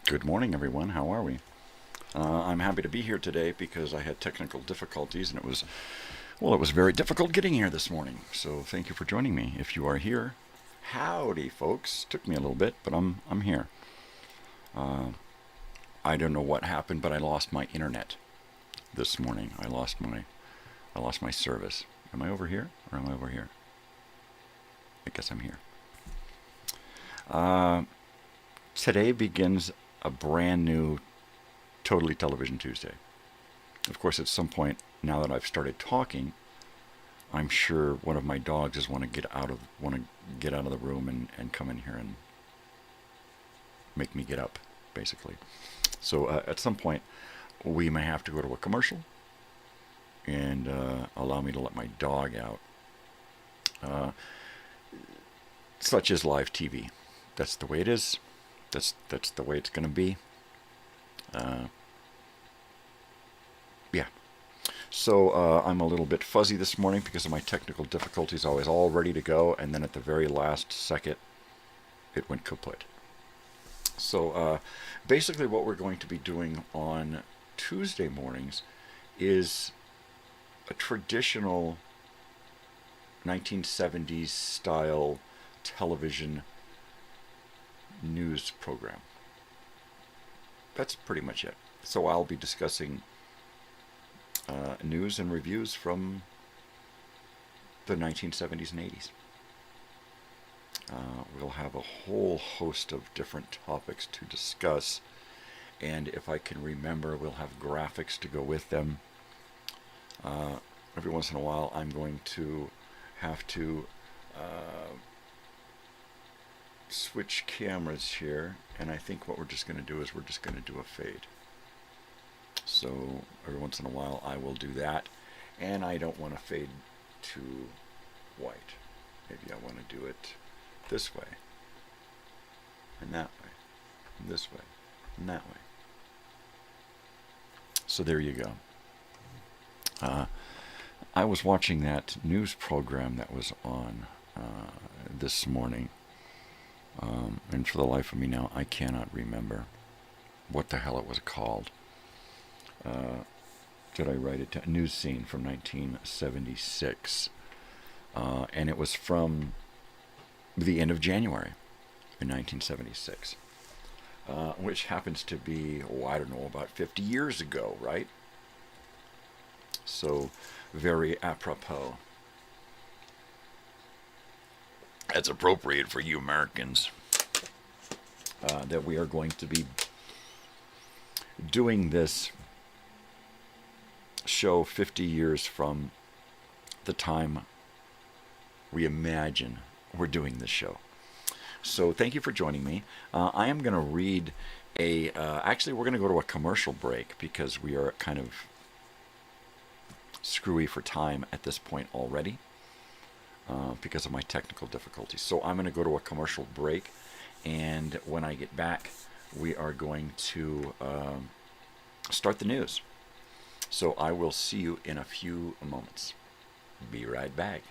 Good morning, everyone. How are we? I'm happy to be here today because I had technical difficulties and it was very difficult getting here this morning. So thank you for joining me. If you are here, howdy, folks. Took me a little bit, but I'm here. I don't know what happened, but I lost my internet this morning. I lost my service. Am I over here or am I over here? I guess I'm here. Today begins a brand new Totally Television Tuesday. Of course, at some point, now that I've started talking, I'm sure one of my dogs is want to get out of the room and come in here and make me get up, basically. So at some point, we may have to go to a commercial and allow me to let my dog out. Such is live TV. That's the way it is. That's the way it's going to be. Yeah. So I'm a little bit fuzzy this morning because of my technical difficulties. I was all ready to go, and then at the very last second, it went kaput. So basically what we're going to be doing on Tuesday mornings is a traditional 1970s style television news program. That's pretty much it. So I'll be discussing news and reviews from the 1970s and 80s. We'll have a whole host of different topics to discuss, and if I can remember, we'll have graphics to go with them. Every once in a while, I'm going to have to switch cameras here, and I think what we're just going to do is we're just going to do a fade. So every once in a while I will do that, and I don't want to fade to white. Maybe I want to do it this way, and that way, and this way, and that way. So there you go. I was watching that news program that was on this morning, and for the life of me now, I cannot remember what the hell it was called. Did I write it down? News Scene from 1976. And it was from the end of January in 1976, which happens to be, I don't know, about 50 years ago, right? So, very apropos. That's appropriate for you Americans. That we are going to be doing this show 50 years from the time we imagine we're doing this show. So thank you for joining me. I am going to read actually we're going to go to a commercial break because we are kind of screwy for time at this point already because of my technical difficulties. So I'm going to go to a commercial break, and when I get back, we are going to start the news. So I will see you in a few moments. Be right back.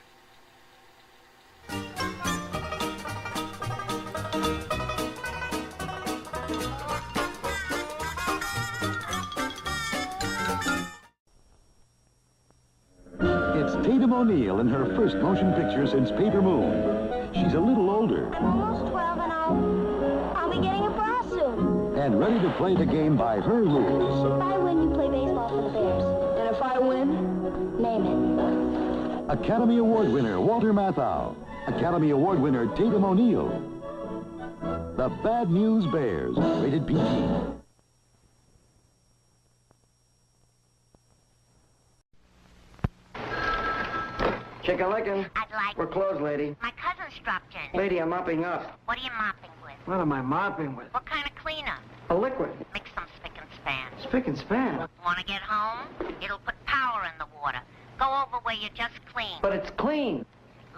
It's Tatum O'Neal in her first motion picture since Paper Moon. She's a little older Almost 12 and I'll be getting a bra soon. and ready to play the game by her rules. If I win, you play baseball for the Bears. And if I win, name it. Academy Award winner Walter Matthau. Academy Award winner Tatum O'Neal. The Bad News Bears, rated PG. Chicken-lickin'. I'd like... We're closed, lady. My cousin's dropped in. Lady, I'm mopping up. What are you mopping with? What am I mopping with? What kind of cleaner? A liquid. Mix some spick and span. Spick and span. Want to get home? It'll put power in the water. Go over where you just cleaned. But it's clean.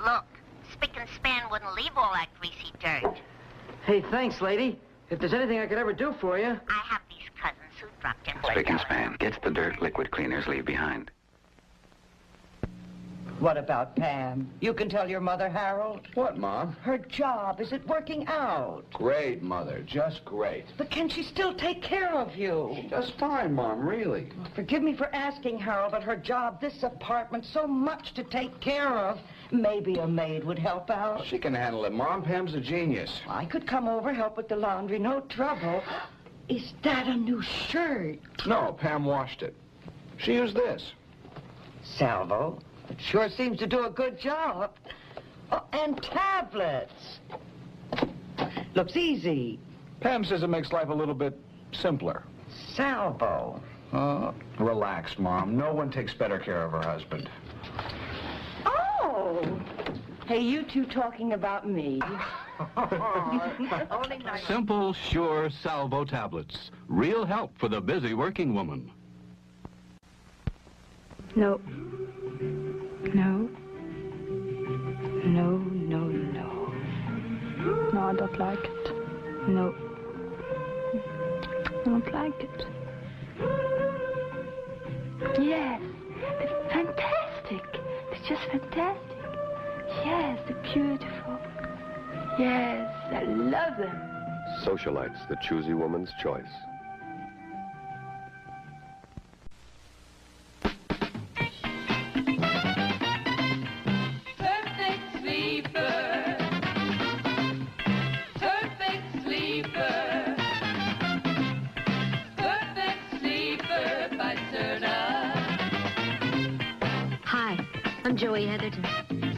Look, spick and span wouldn't leave all that greasy dirt. Hey, thanks, lady. If there's anything I could ever do for you. I have these cousins who dropped in. Spick and span gets the dirt liquid cleaners leave behind. What about Pam? You can tell your mother, Harold. What, Mom? Her job, is it working out? Great, Mother. Just great. But can she still take care of you? Just fine, Mom, really. Forgive me for asking, Harold, but her job, this apartment, so much to take care of. Maybe a maid would help out. She can handle it, Mom. Pam's a genius. I could come over, help with the laundry, no trouble. Is that a new shirt? No, Pam washed it. She used this. Salvo. It sure seems to do a good job. Oh, and tablets. Looks easy. Pam says it makes life a little bit simpler. Salvo. Relax, Mom. No one takes better care of her husband. Oh! Hey, you two talking about me. Simple, sure Salvo tablets. Real help for the busy working woman. No. No. No, no, no. No, I don't like it. No. I don't like it. Yes, they're fantastic. They're just fantastic. Yes, they're beautiful. Yes, I love them. Socialites, the choosy woman's choice. Perfect sleeper. Perfect sleeper. Perfect sleeper by Serta. Hi, I'm Joey Heatherton.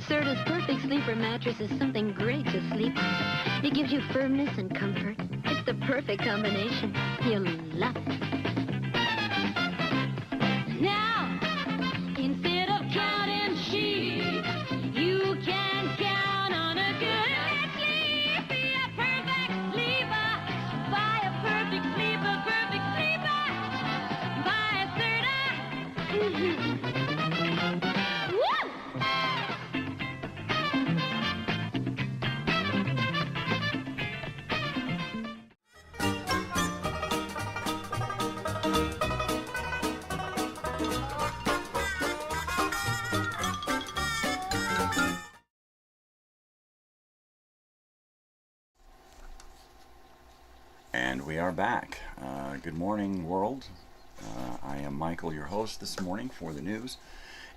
Serta's Perfect Sleeper mattress is something great to sleep on. It gives you firmness and comfort. It's the perfect combination. You'll love it. Now, instead of counting sheep, you can count on a good sleep. Be a perfect sleeper. Buy a perfect sleeper, Buy a Serta. Woo! And we are back. Good morning, world. I am Michael, your host this morning for the news.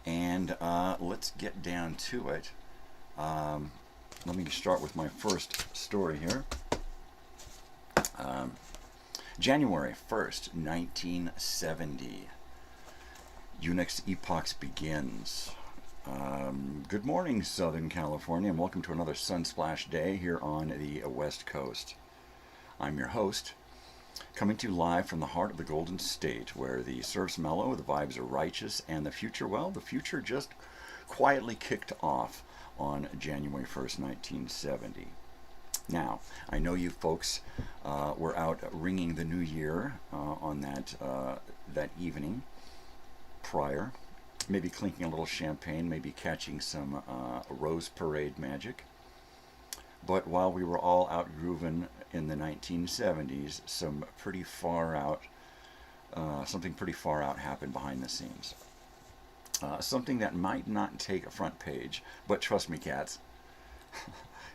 And let's get down to it. Let me start with my first story here. January 1st, 1970. Unix epoch begins. Good morning, Southern California, and welcome to another Sunsplash Day here on the West Coast. I'm your host, coming to you live from the heart of the Golden State, where the surf's mellow, the vibes are righteous, and the future, well, the future just quietly kicked off on January 1st, 1970. Now, I know you folks were out ringing the new year on that evening prior, maybe clinking a little champagne, maybe catching some Rose Parade magic. But while we were all out grooving in the 1970s, something pretty far out happened behind the scenes. Something that might not take a front page, but trust me, cats,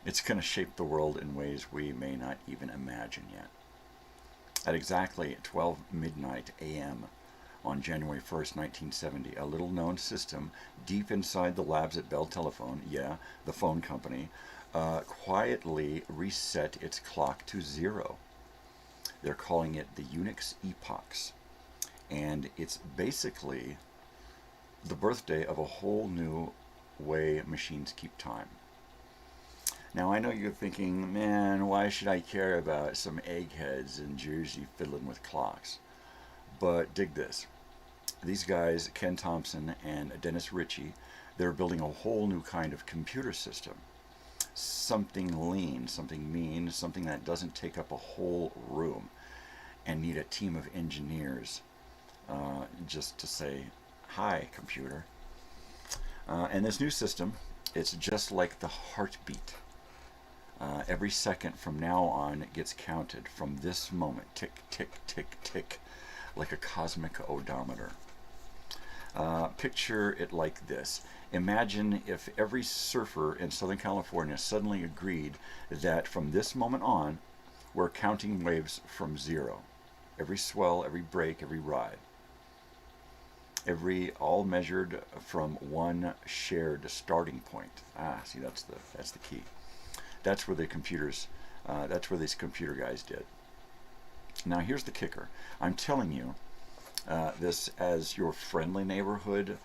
it's going to shape the world in ways we may not even imagine yet. At exactly 12 midnight a.m. on January 1st, 1970, a little-known system deep inside the labs at Bell Telephone, yeah, the phone company, quietly reset its clock to 0. They're calling it the Unix epoch, and it's basically the birthday of a whole new way machines keep time. Now, I know you're thinking, man, why should I care about some eggheads in Jersey fiddling with clocks? But dig this. These guys, Ken Thompson and Dennis Ritchie, they're building a whole new kind of computer system. Something lean, something mean, something that doesn't take up a whole room and need a team of engineers just to say, hi, computer. And this new system, it's just like the heartbeat. Every second from now on it gets counted from this moment, tick, tick, tick, tick, like a cosmic odometer. Picture it like this. Imagine if every surfer in Southern California suddenly agreed that from this moment on, we're counting waves from zero. Every swell, every break, every ride. All measured from one shared starting point. See, that's the key. That's where that's where these computer guys did. Now here's the kicker. I'm telling you this as your friendly neighborhood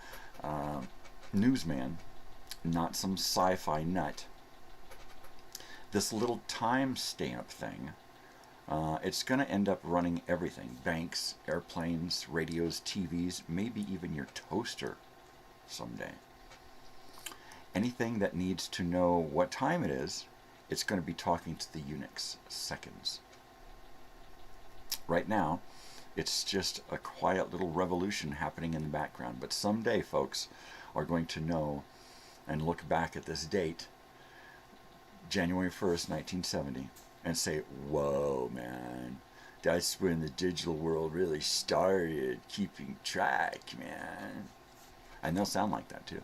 newsman, not some sci-fi nut. This little timestamp thing, it's going to end up running everything. Banks, airplanes, radios, TVs, maybe even your toaster someday. Anything that needs to know what time it is, it's going to be talking to the Unix seconds. Right now, it's just a quiet little revolution happening in the background. But someday, folks are going to know and look back at this date, January 1st, 1970, and say, whoa, man, that's when the digital world really started keeping track, man. And they'll sound like that, too.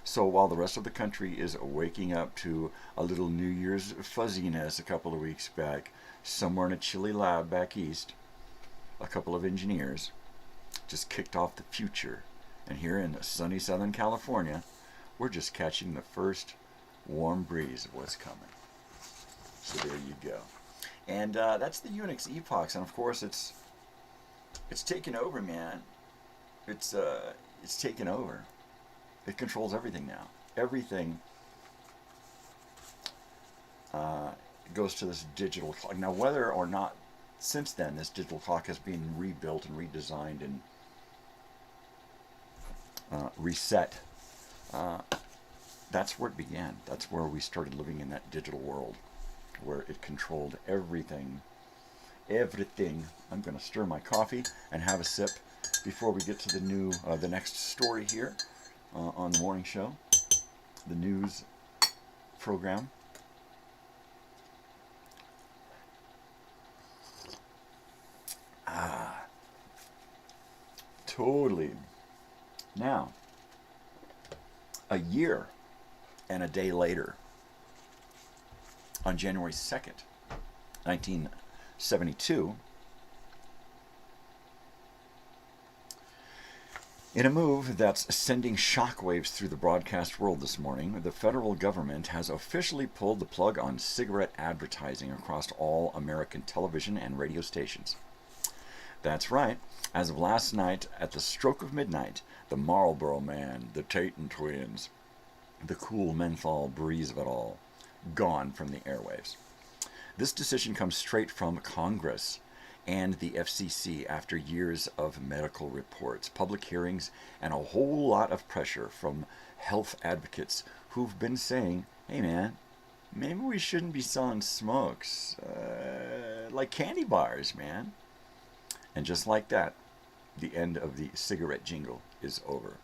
So while the rest of the country is waking up to a little New Year's fuzziness a couple of weeks back, somewhere in a chilly lab back east, a couple of engineers just kicked off the future. And here in sunny Southern California, we're just catching the first warm breeze of what's coming. So there you go. And that's the Unix epochs. And of course, it's taken over, man. It's taken over. It controls everything now. Everything goes to this digital clock. Now, whether or not since then this digital clock has been rebuilt and redesigned and reset, that's where it began. That's where we started living in that digital world, where it controlled everything. Everything. I'm going to stir my coffee and have a sip before we get to the next story here on the morning show, the news program. Totally. Now, a year and a day later, on January 2nd, 1972, in a move that's sending shockwaves through the broadcast world this morning, the federal government has officially pulled the plug on cigarette advertising across all American television and radio stations. That's right. As of last night, at the stroke of midnight, the Marlboro Man, the Tatum Twins, the cool menthol breeze of it all, gone from the airwaves. This decision comes straight from Congress and the FCC after years of medical reports, public hearings, and a whole lot of pressure from health advocates who've been saying, hey man, maybe we shouldn't be selling smokes like candy bars, man. And just like that, the end of the cigarette jingle is over.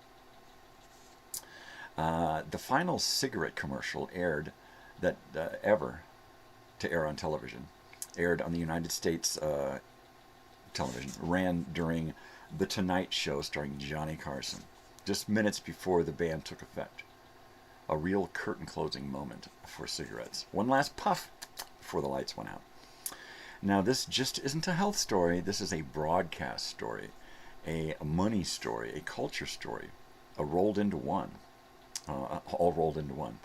The final cigarette commercial aired that ever to air on television, aired on the United States television, ran during The Tonight Show starring Johnny Carson, just minutes before the ban took effect. A real curtain-closing moment for cigarettes. One last puff before the lights went out. Now, this just isn't a health story. This is a broadcast story, a money story, a culture story, all rolled into one,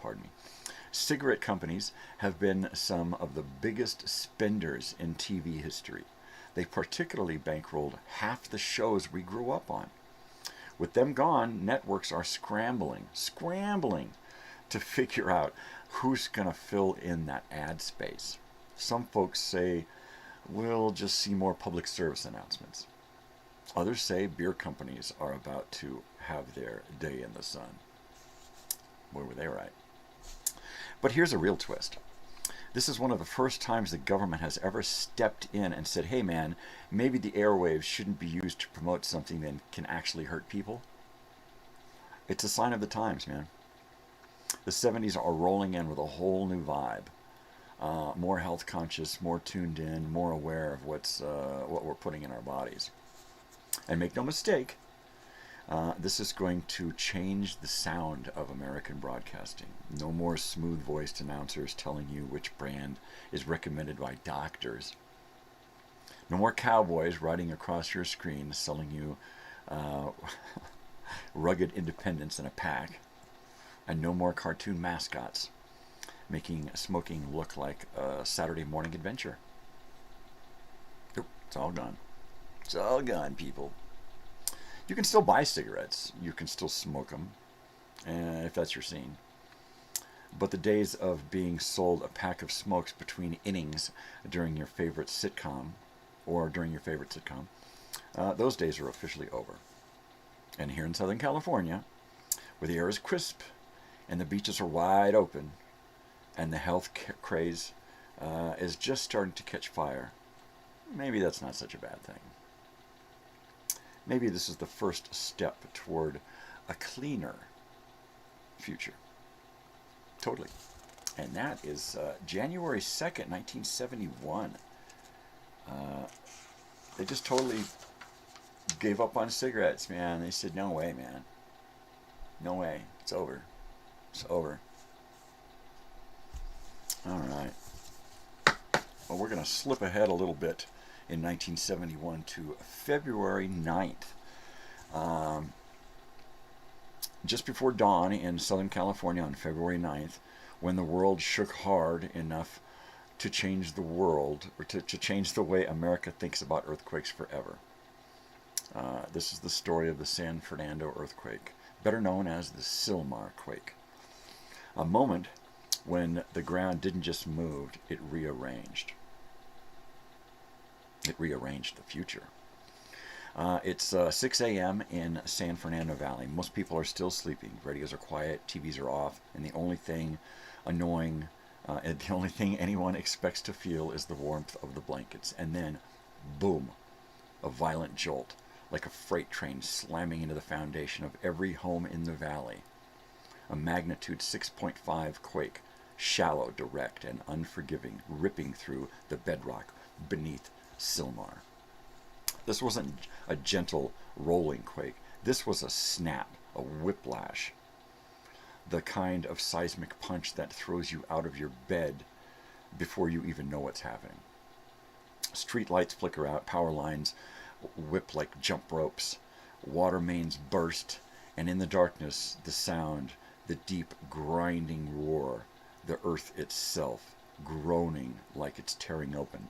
pardon me. Cigarette companies have been some of the biggest spenders in TV history. They particularly bankrolled half the shows we grew up on. With them gone, networks are scrambling to figure out who's going to fill in that ad space. Some folks say, we'll just see more public service announcements. Others say beer companies are about to have their day in the sun. Boy, were they right. But here's a real twist. This is one of the first times the government has ever stepped in and said, hey man, maybe the airwaves shouldn't be used to promote something that can actually hurt people. It's a sign of the times, man. The 70s are rolling in with a whole new vibe. More health conscious, more tuned in, more aware of what we're putting in our bodies. And make no mistake, This is going to change the sound of American broadcasting. No more smooth-voiced announcers telling you which brand is recommended by doctors. No more cowboys riding across your screen selling you rugged independence in a pack. And no more cartoon mascots making smoking look like a Saturday morning adventure. Nope, it's all gone. It's all gone, people. You can still buy cigarettes. You can still smoke them, if that's your scene. But the days of being sold a pack of smokes between innings during your favorite sitcom, those days are officially over. And here in Southern California, where the air is crisp and the beaches are wide open, and the health craze is just starting to catch fire, maybe that's not such a bad thing. Maybe this is the first step toward a cleaner future. Totally. And that is January 2nd, 1971. They just totally gave up on cigarettes, man. They said, no way, man. No way. It's over. It's over. All right. Well, we're going to slip ahead a little bit in 1971 to February 9th. Just before dawn in Southern California on February 9th, when the world shook hard enough to change the world, or to change the way America thinks about earthquakes forever. This is the story of the San Fernando earthquake, better known as the Sylmar quake. A moment when the ground didn't just move, it rearranged. It rearranged the future. It's 6 a.m. in San Fernando Valley. Most people are still sleeping. Radios are quiet, TVs are off, and the only thing annoying, and the only thing anyone expects to feel is the warmth of the blankets. And then, boom, a violent jolt, like a freight train slamming into the foundation of every home in the valley. A magnitude 6.5 quake, shallow, direct, and unforgiving, ripping through the bedrock beneath Sylmar. This wasn't a gentle rolling quake. This was a snap, a whiplash. The kind of seismic punch that throws you out of your bed before you even know what's happening. Street lights flicker out, power lines whip like jump ropes, water mains burst, and in the darkness, the sound, the deep grinding roar, the earth itself groaning like it's tearing open.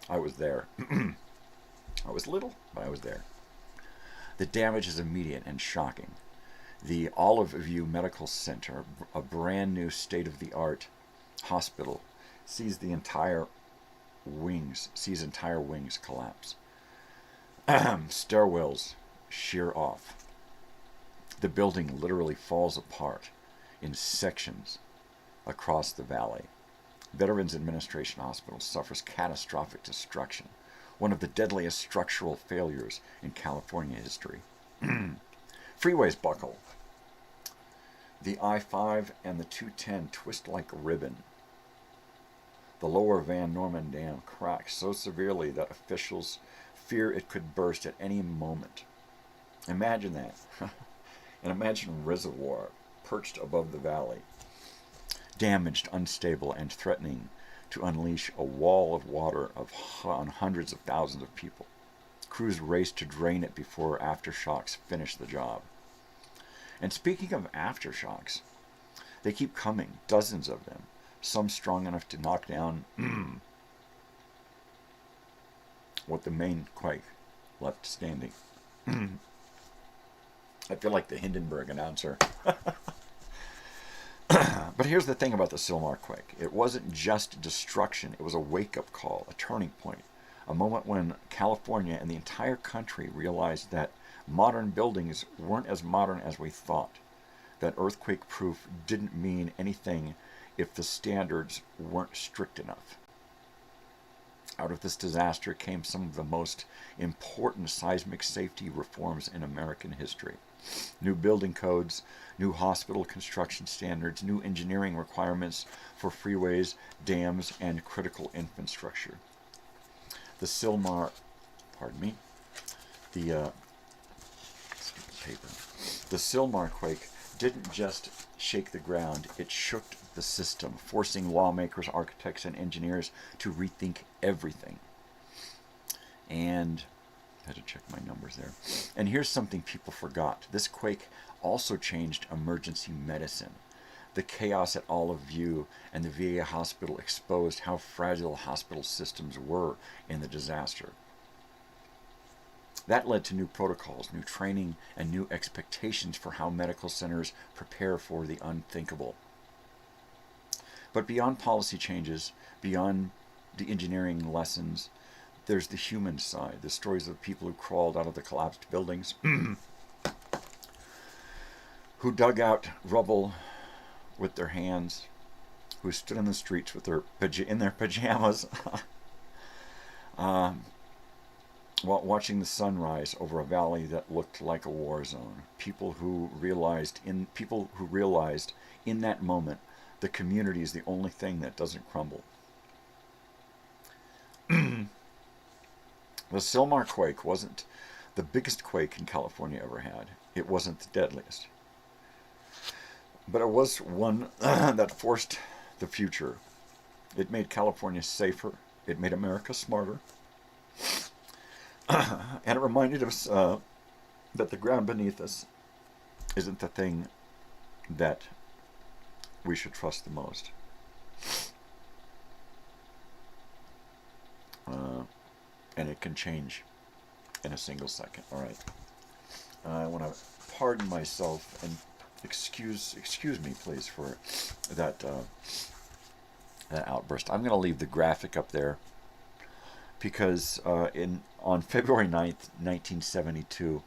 I was there. I was little, but I was there. The damage is immediate and shocking. The Olive View Medical Center, a brand new state-of-the-art hospital, sees entire wings collapse. Stairwells shear off. The building literally falls apart in sections across the valley. Veterans Administration Hospital suffers catastrophic destruction, one of the deadliest structural failures in California history. Freeways buckle. The I-5 and the 210 twist like a ribbon. The lower Van Norman Dam cracks so severely that officials fear it could burst at any moment. Imagine that. And imagine reservoir perched above the valley, damaged, unstable, and threatening to unleash a wall of water on hundreds of thousands of people. Crews race to drain it before aftershocks finish the job. And speaking of aftershocks, they keep coming, dozens of them, some strong enough to knock down what the main quake left standing. I feel like the Hindenburg announcer. But here's the thing about the Sylmar quake. It wasn't just destruction. It was a wake-up call, a turning point, a moment when California and the entire country realized that modern buildings weren't as modern as we thought, that earthquake-proof didn't mean anything if the standards weren't strict enough. Out of this disaster came some of the most important seismic safety reforms in American history. New building codes, new hospital construction standards, new engineering requirements for freeways, dams, and critical infrastructure. The paper. The Sylmar quake didn't just shake the ground, it shook the system, forcing lawmakers, architects, and engineers to rethink everything. And I had to check my numbers there. And here's something people forgot. This quake also changed emergency medicine. The chaos at Olive View and the VA hospital exposed how fragile hospital systems were in the disaster. That led to new protocols, new training, and new expectations for how medical centers prepare for the unthinkable. But beyond policy changes, beyond the engineering lessons, there's the human side, the stories of people who crawled out of the collapsed buildings, who dug out rubble with their hands, who stood in the streets with in their pajamas, while watching the sunrise over a valley that looked like a war zone. People who realized in that moment the community is the only thing that doesn't crumble. The Sylmar quake wasn't the biggest quake in California ever had. It wasn't the deadliest. But it was one that forced the future. It made California safer. It made America smarter. And it reminded us that the ground beneath us isn't the thing that we should trust the most. And it can change in a single second. All right. I want to pardon myself and excuse me, please, for that outburst. I'm going to leave the graphic up there because on February 9th, 1972,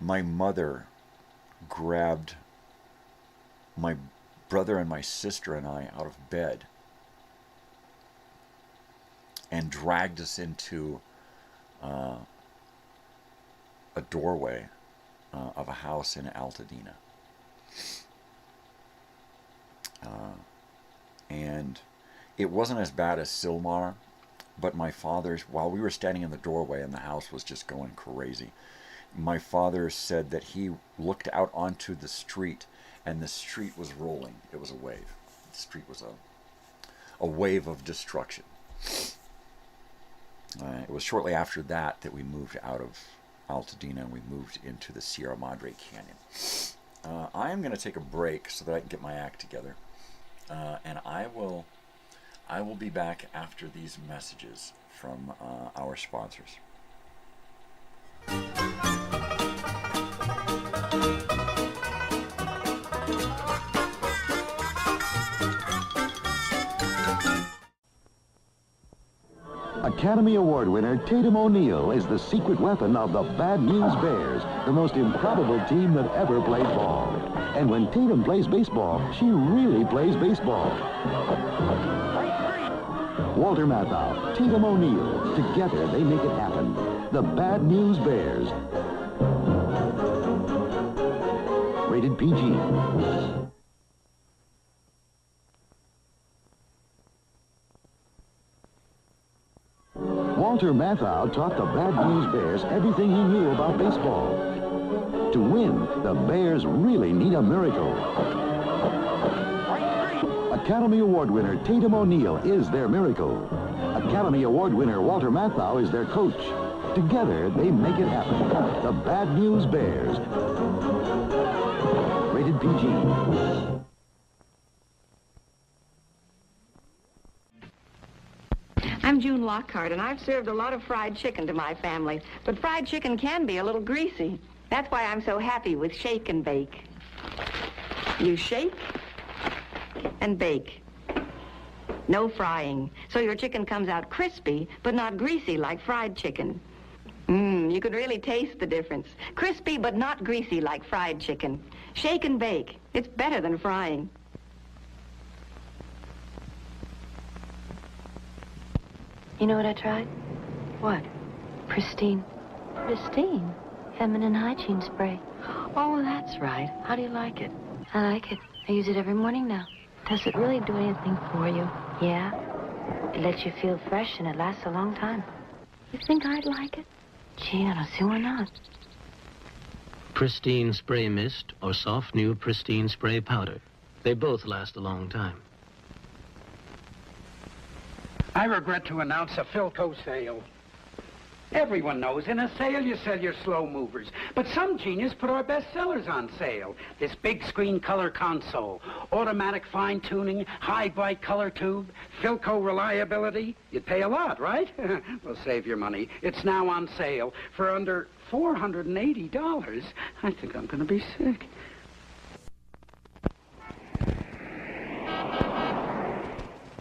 my mother grabbed my brother and my sister and I out of bed and dragged us into a doorway of a house in Altadena. And it wasn't as bad as Sylmar, but my father's, while we were standing in the doorway and the house was just going crazy, my father said that he looked out onto the street and the street was rolling. It was a wave. The street was a wave of destruction. It was shortly after that we moved out of Altadena and we moved into the Sierra Madre Canyon. I am going to take a break so that I can get my act together. And I will be back after these messages from our sponsors. Academy Award winner Tatum O'Neal is the secret weapon of the Bad News Bears, the most improbable team that ever played ball. And when Tatum plays baseball, she really plays baseball. Walter Matthau, Tatum O'Neal, together they make it happen. The Bad News Bears. Rated PG. Walter Matthau taught the Bad News Bears everything he knew about baseball. To win, the Bears really need a miracle. Academy Award winner Tatum O'Neal is their miracle. Academy Award winner Walter Matthau is their coach. Together, they make it happen. The Bad News Bears. Rated PG. I'm June Lockhart, and I've served a lot of fried chicken to my family. But fried chicken can be a little greasy. That's why I'm so happy with shake and bake. You shake and bake. No frying. So your chicken comes out crispy, but not greasy like fried chicken. You could really taste the difference. Crispy, but not greasy like fried chicken. Shake and bake. It's better than frying. You know what I tried? What? Pristine. Pristine? Feminine hygiene spray. Oh, that's right. How do you like it? I like it. I use it every morning now. Does it really do anything for you? Yeah. It lets you feel fresh and it lasts a long time. You think I'd like it? Gee, I don't see why not. Pristine Spray Mist or soft new Pristine Spray Powder. They both last a long time. I regret to announce a Philco sale. Everyone knows in a sale you sell your slow movers, but some genius put our best sellers on sale. This big screen color console, automatic fine tuning, high bright color tube, Philco reliability. You'd pay a lot, right? Well, save your money. It's now on sale for under $480. I think I'm going to be sick.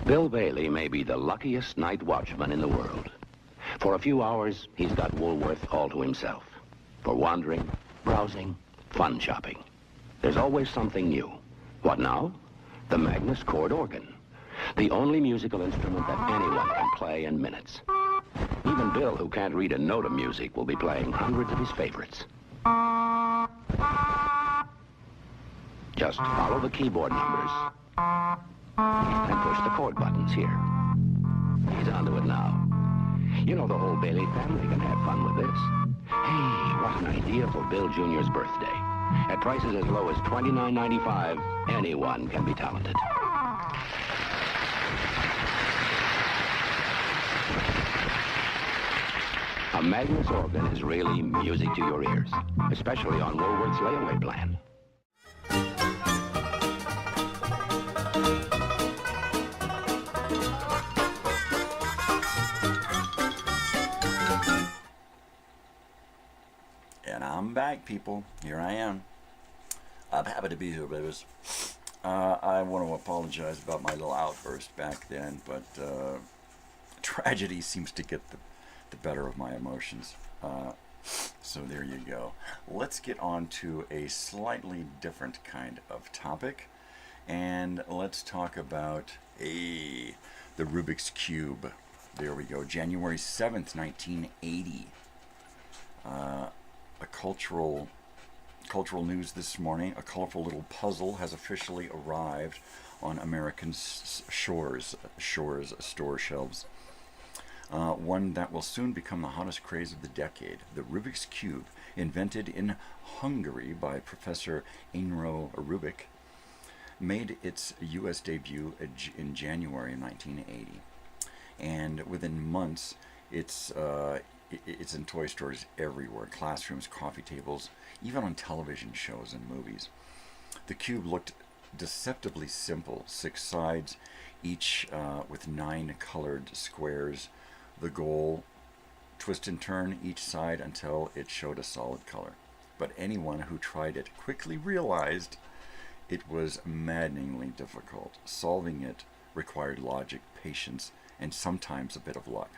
Bill Bailey may be the luckiest night watchman in the world. For a few hours, he's got Woolworth all to himself. For wandering, browsing, fun shopping. There's always something new. What now? The Magnus chord organ. The only musical instrument that anyone can play in minutes. Even Bill, who can't read a note of music, will be playing hundreds of his favorites. Just follow the keyboard numbers and push the chord buttons here. He's onto it now. You know the whole Bailey family can have fun with this. Hey, what an idea for Bill Jr.'s birthday. At prices as low as $29.95, anyone can be talented. A Magnus organ is really music to your ears, especially on Woolworth's layaway plan. And I'm back, people. Here I am. I'm happy to be here, babies. I want to apologize about my little outburst back then, but tragedy seems to get the better of my emotions. So there you go. Let's get on to a slightly different kind of topic, and let's talk about the Rubik's Cube. There we go. January 7th, 1980. A cultural news this morning. A colorful little puzzle has officially arrived on American shores store shelves. One that will soon become the hottest craze of the decade. The Rubik's Cube, invented in Hungary by Professor Ennio Rubik, made its U.S. debut in January 1980. And within months, it's in toy stores everywhere, classrooms, coffee tables, even on television shows and movies. The cube looked deceptively simple, 6 sides, each with 9 colored squares. The goal, twist and turn each side until it showed a solid color. But anyone who tried it quickly realized it was maddeningly difficult. Solving it required logic, patience, and sometimes a bit of luck.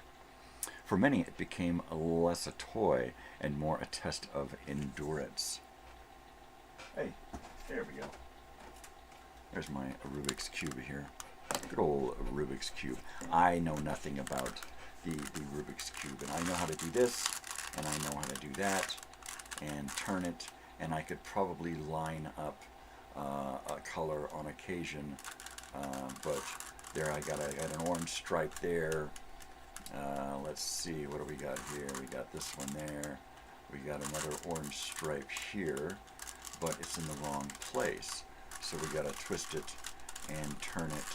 For many, it became less a toy and more a test of endurance. Hey, there we go. There's my Rubik's Cube here. Good old Rubik's Cube. I know nothing about the Rubik's Cube, and I know how to do this, and I know how to do that, and turn it, and I could probably line up a color on occasion, but there I got an orange stripe there. Let's see, what do we got here? We got this one there. We got another orange stripe here, but it's in the wrong place. So we got to twist it and turn it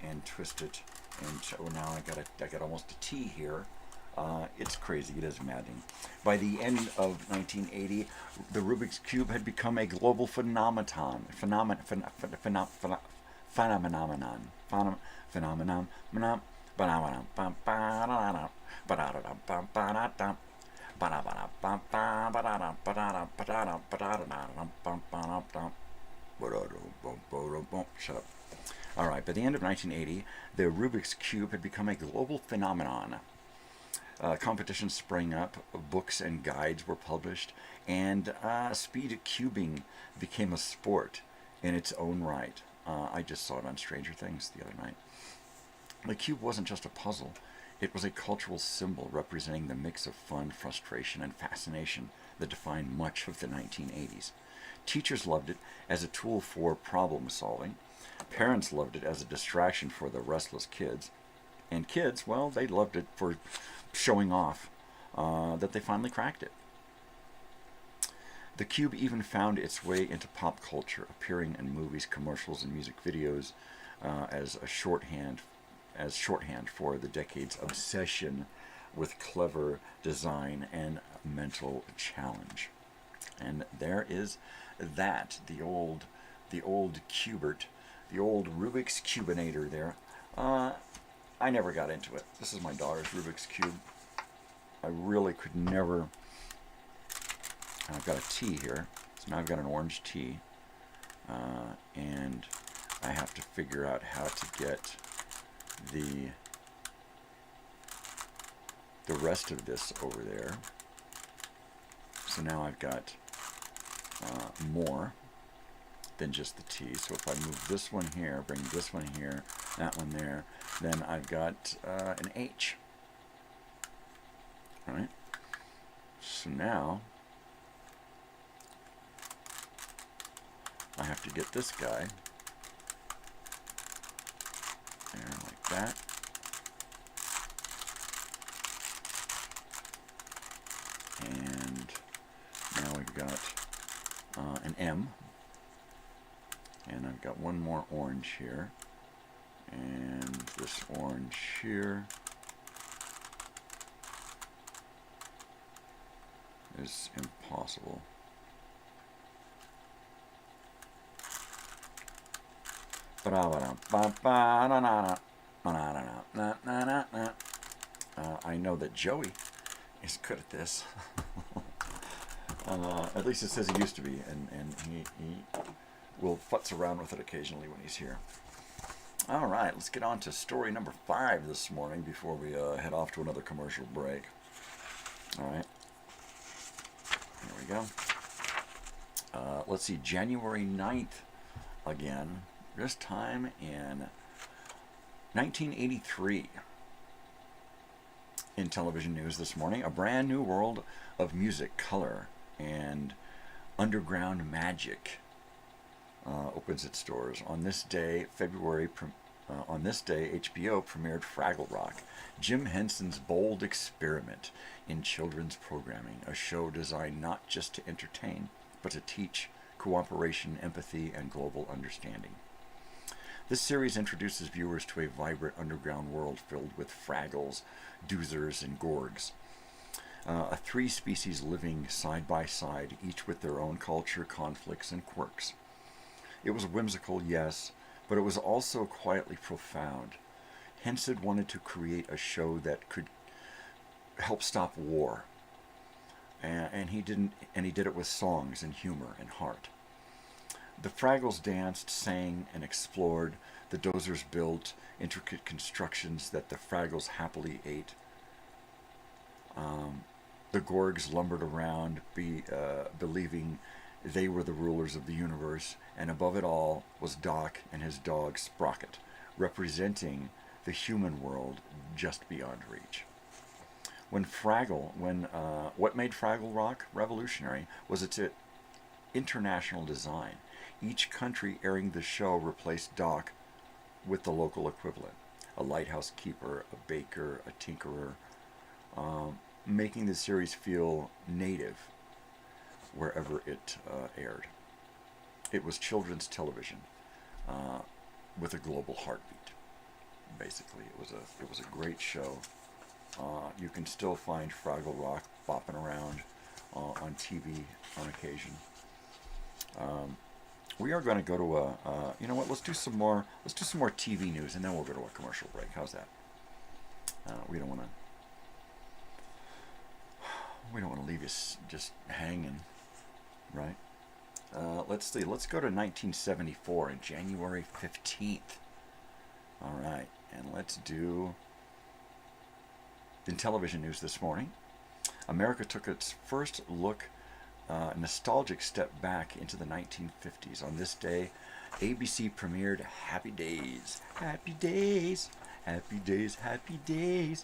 and twist it, and oh, now I got almost a T here. It's crazy. It is maddening. By the end of 1980, the Rubik's Cube had become a global phenomenon. Shut up. All right, by the end of 1980, the Rubik's Cube had become a global phenomenon. Competitions sprang up, books and guides were published, and speed cubing became a sport in its own right. I just saw it on Stranger Things the other night. The cube wasn't just a puzzle. It was a cultural symbol representing the mix of fun, frustration, and fascination that defined much of the 1980s. Teachers loved it as a tool for problem solving. Parents loved it as a distraction for the restless kids. And kids, well, they loved it for showing off that they finally cracked it. The cube even found its way into pop culture, appearing in movies, commercials, and music videos as shorthand for the decade's obsession with clever design and mental challenge. And there is that, the old Cubert, the old Rubik's Cubinator there. I never got into it. This is my daughter's Rubik's Cube. I really could never. I've got a tea here, so now I've got an orange tea, and I have to figure out how to get the rest of this over there. So now I've got more than just the tea. So if I move this one here, bring this one here, that one there, then I've got an H. All right. So now I have to get this guy there like that. And now we've got an M. And I've got one more orange here. And this orange here is impossible. I know that Joey is good at this. At least it says he used to be, and he will futz around with it occasionally when he's here. All right, let's get on to story number 5 this morning before we head off to another commercial break. All right, here we go. Let's see, January 9th again, this time in 1983. In television news this morning, a brand new world of music, color, and underground magic opens its doors. On this day, HBO premiered Fraggle Rock, Jim Henson's bold experiment in children's programming, a show designed not just to entertain, but to teach cooperation, empathy, and global understanding. This series introduces viewers to a vibrant underground world filled with Fraggles, Doozers, and Gorgs. A 3 species living side by side, each with their own culture, conflicts, and quirks. It was whimsical, yes, but it was also quietly profound. Henson wanted to create a show that could help stop war, and he did it with songs and humor and heart. The Fraggles danced, sang, and explored. The Dozers built intricate constructions that the Fraggles happily ate. The Gorgs lumbered around, believing they were the rulers of the universe, and above it all was Doc and his dog Sprocket, representing the human world just beyond reach. What made Fraggle Rock revolutionary was its international design. Each country airing the show replaced Doc with the local equivalent, a lighthouse keeper, a baker, a tinkerer, making the series feel native wherever it aired. It was children's television with a global heartbeat. Basically, it was a great show. You can still find Fraggle Rock bopping around on TV on occasion. We are going to go to you know what? Let's do some more TV news, and then we'll go to a commercial break. How's that? We don't want to leave you just hanging, right? Let's see. Let's go to 1974 and January 15th. All right, and let's do. In television news this morning, America took its first nostalgic step back into the 1950s. On this day, ABC premiered Happy Days. Happy Days, Happy Days, Happy Days.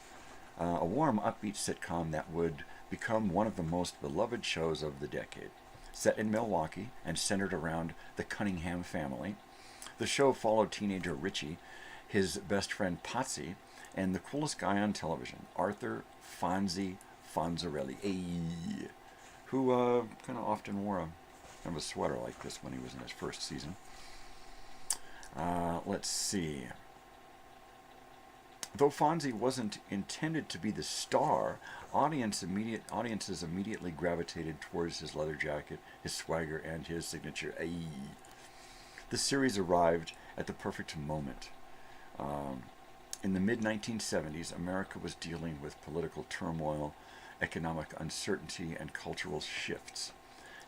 A warm, upbeat sitcom that would become one of the most beloved shows of the decade. Set in Milwaukee and centered around the Cunningham family, the show followed teenager Richie, his best friend Patsy, and the coolest guy on television, Arthur Fonzie Fonzarelli, who kind of often wore kind of a sweater like this when he was in his first season. Let's see. Though Fonzie wasn't intended to be the star, audiences immediately gravitated towards his leather jacket, his swagger, and his signature. Ayy. The series arrived at the perfect moment. In the mid-1970s, America was dealing with political turmoil, economic uncertainty, and cultural shifts.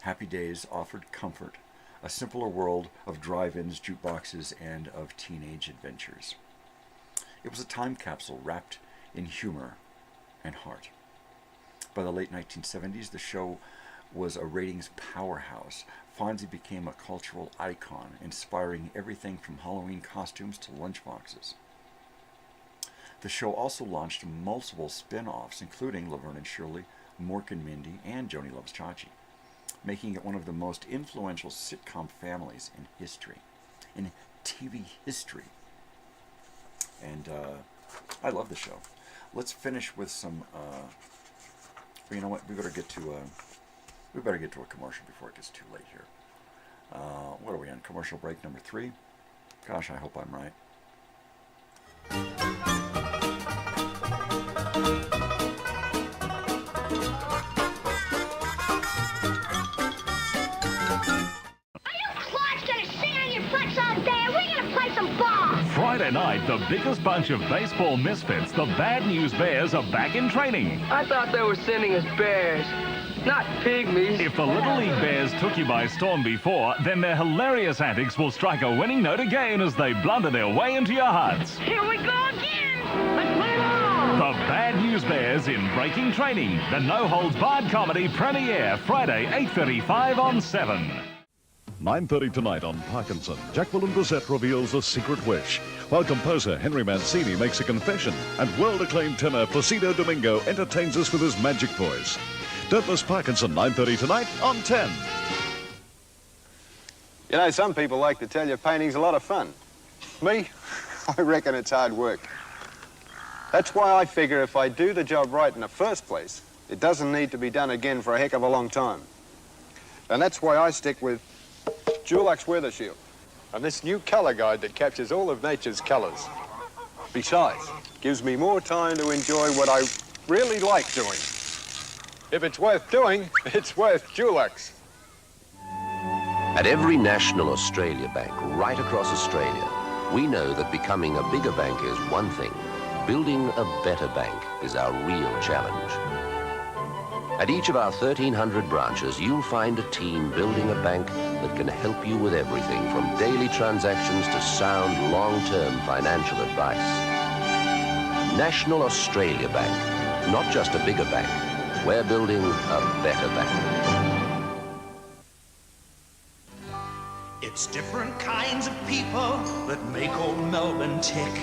Happy Days offered comfort, a simpler world of drive-ins, jukeboxes, and of teenage adventures. It was a time capsule wrapped in humor and heart. By the late 1970s, the show was a ratings powerhouse. Fonzie became a cultural icon, inspiring everything from Halloween costumes to lunchboxes. The show also launched multiple spin-offs, including Laverne and Shirley, Mork and Mindy, and Joni Loves Chachi, making it one of the most influential sitcom families in history, in TV history. And I love the show. Let's finish with some. You know what? We better get to a commercial before it gets too late here. What are we on? Commercial break number 3. Gosh, I hope I'm right. Friday night, the biggest bunch of baseball misfits, the Bad News Bears, are back in training. I thought they were sending us bears, not pygmies. If the Little League Bears took you by storm before, then their hilarious antics will strike a winning note again as they blunder their way into your hearts. Here we go again. Let's play ball. The Bad News Bears in Breaking Training, the no-holds-barred comedy premiere, Friday, 8:35 on 7. 9:30 tonight on Parkinson. Jacqueline Bisset reveals a secret wish, while composer Henry Mancini makes a confession, and world-acclaimed tenor Placido Domingo entertains us with his magic voice. Don't miss Parkinson, 9:30 tonight on 10. You know, some people like to tell you painting's a lot of fun. Me, I reckon it's hard work. That's why I figure if I do the job right in the first place, it doesn't need to be done again for a heck of a long time. And that's why I stick with Dulux Weather Shield and this new color guide that captures all of nature's colors. Besides, gives me more time to enjoy what I really like doing. If it's worth doing, it's worth Dulux. At every national Australia bank right across Australia, we know that becoming a bigger bank is one thing. Building a better bank is our real challenge. At each of our 1,300 branches, you'll find a team building a bank that can help you with everything from daily transactions to sound, long-term financial advice. National Australia Bank, not just a bigger bank. We're building a better bank. It's different kinds of people that make old Melbourne tick.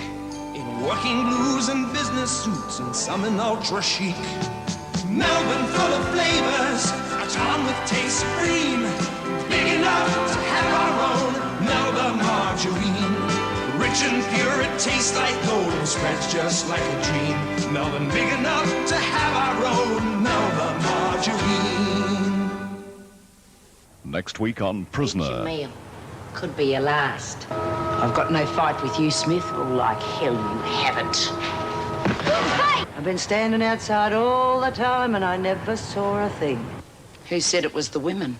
In working blues and business suits and some in ultra chic. Melbourne full of flavors, a town with taste supreme. Big enough to have our own Melbourne margarine. Rich and pure, it tastes like gold and spreads just like a dream. Melbourne big enough to have our own Melbourne margarine. Next week on Prisoner. Meal could be your last. I've got no fight with you, Smith. Oh, like hell you haven't. I've been standing outside all the time and I never saw a thing. Who said it was the women?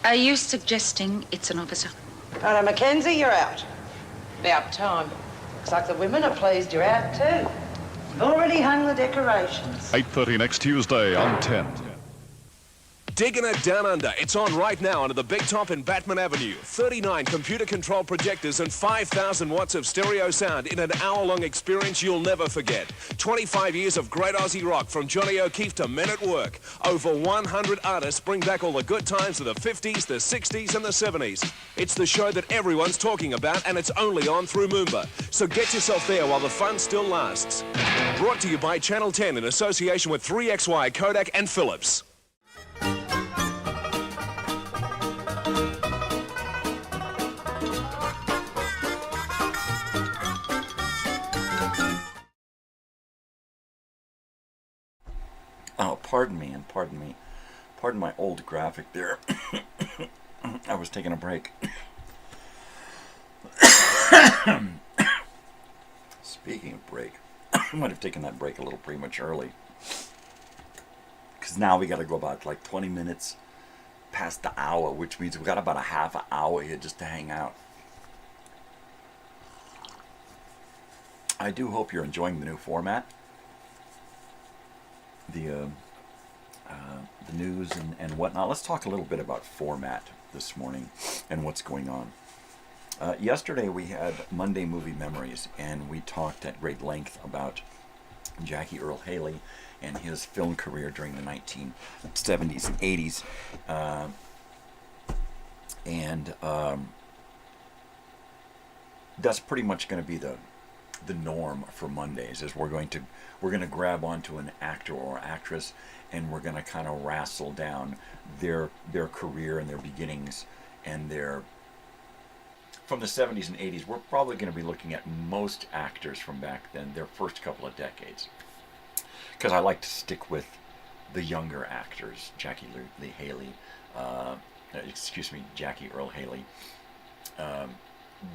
Are you suggesting it's an officer? Righto, Mackenzie, you're out. About time. Looks like the women are pleased you're out too. Already hung the decorations. 8:30 next Tuesday on 10. Digging it down under. It's on right now under the Big Top in Batman Avenue. 39 computer-controlled projectors and 5,000 watts of stereo sound in an hour-long experience you'll never forget. 25 years of great Aussie rock from Johnny O'Keefe to Men at Work. Over 100 artists bring back all the good times of the 50s, the 60s and the 70s. It's the show that everyone's talking about and it's only on through Moomba. So get yourself there while the fun still lasts. Brought to you by Channel 10 in association with 3XY, Kodak and Philips. pardon me, and pardon me. Pardon my old graphic there. I was taking a break. Speaking of break, I might have taken that break a little prematurely. Because now we got to go about like 20 minutes past the hour, which means we got about a half an hour here just to hang out. I do hope you're enjoying the new format. The news and whatnot. Let's talk a little bit about format this morning and what's going on. Yesterday we had Monday Movie Memories, and we talked at great length about Jackie Earle Haley and his film career during the 1970s and 80s. That's pretty much going to be the norm for Mondays. Is we're going to grab onto an actor or actress, and we're going to kind of wrestle down their career and their beginnings and their from the 70s and 80s. We're probably going to be looking at most actors from back then, their first couple of decades, because I like to stick with the younger actors. Jackie Earle Haley,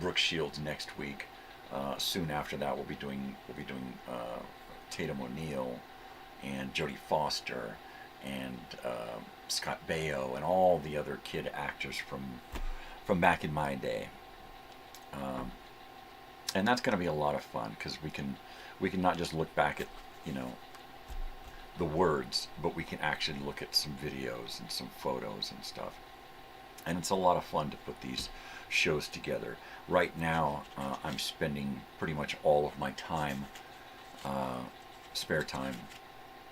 Brooke Shields next week. Soon after that, we'll be doing Tatum O'Neal and Jodie Foster and Scott Baio and all the other kid actors from back in my day. And that's going to be a lot of fun, because we can not just look back at the words, but we can actually look at some videos and some photos and stuff. And it's a lot of fun to put these shows together. Right now, I'm spending pretty much all of my time, spare time,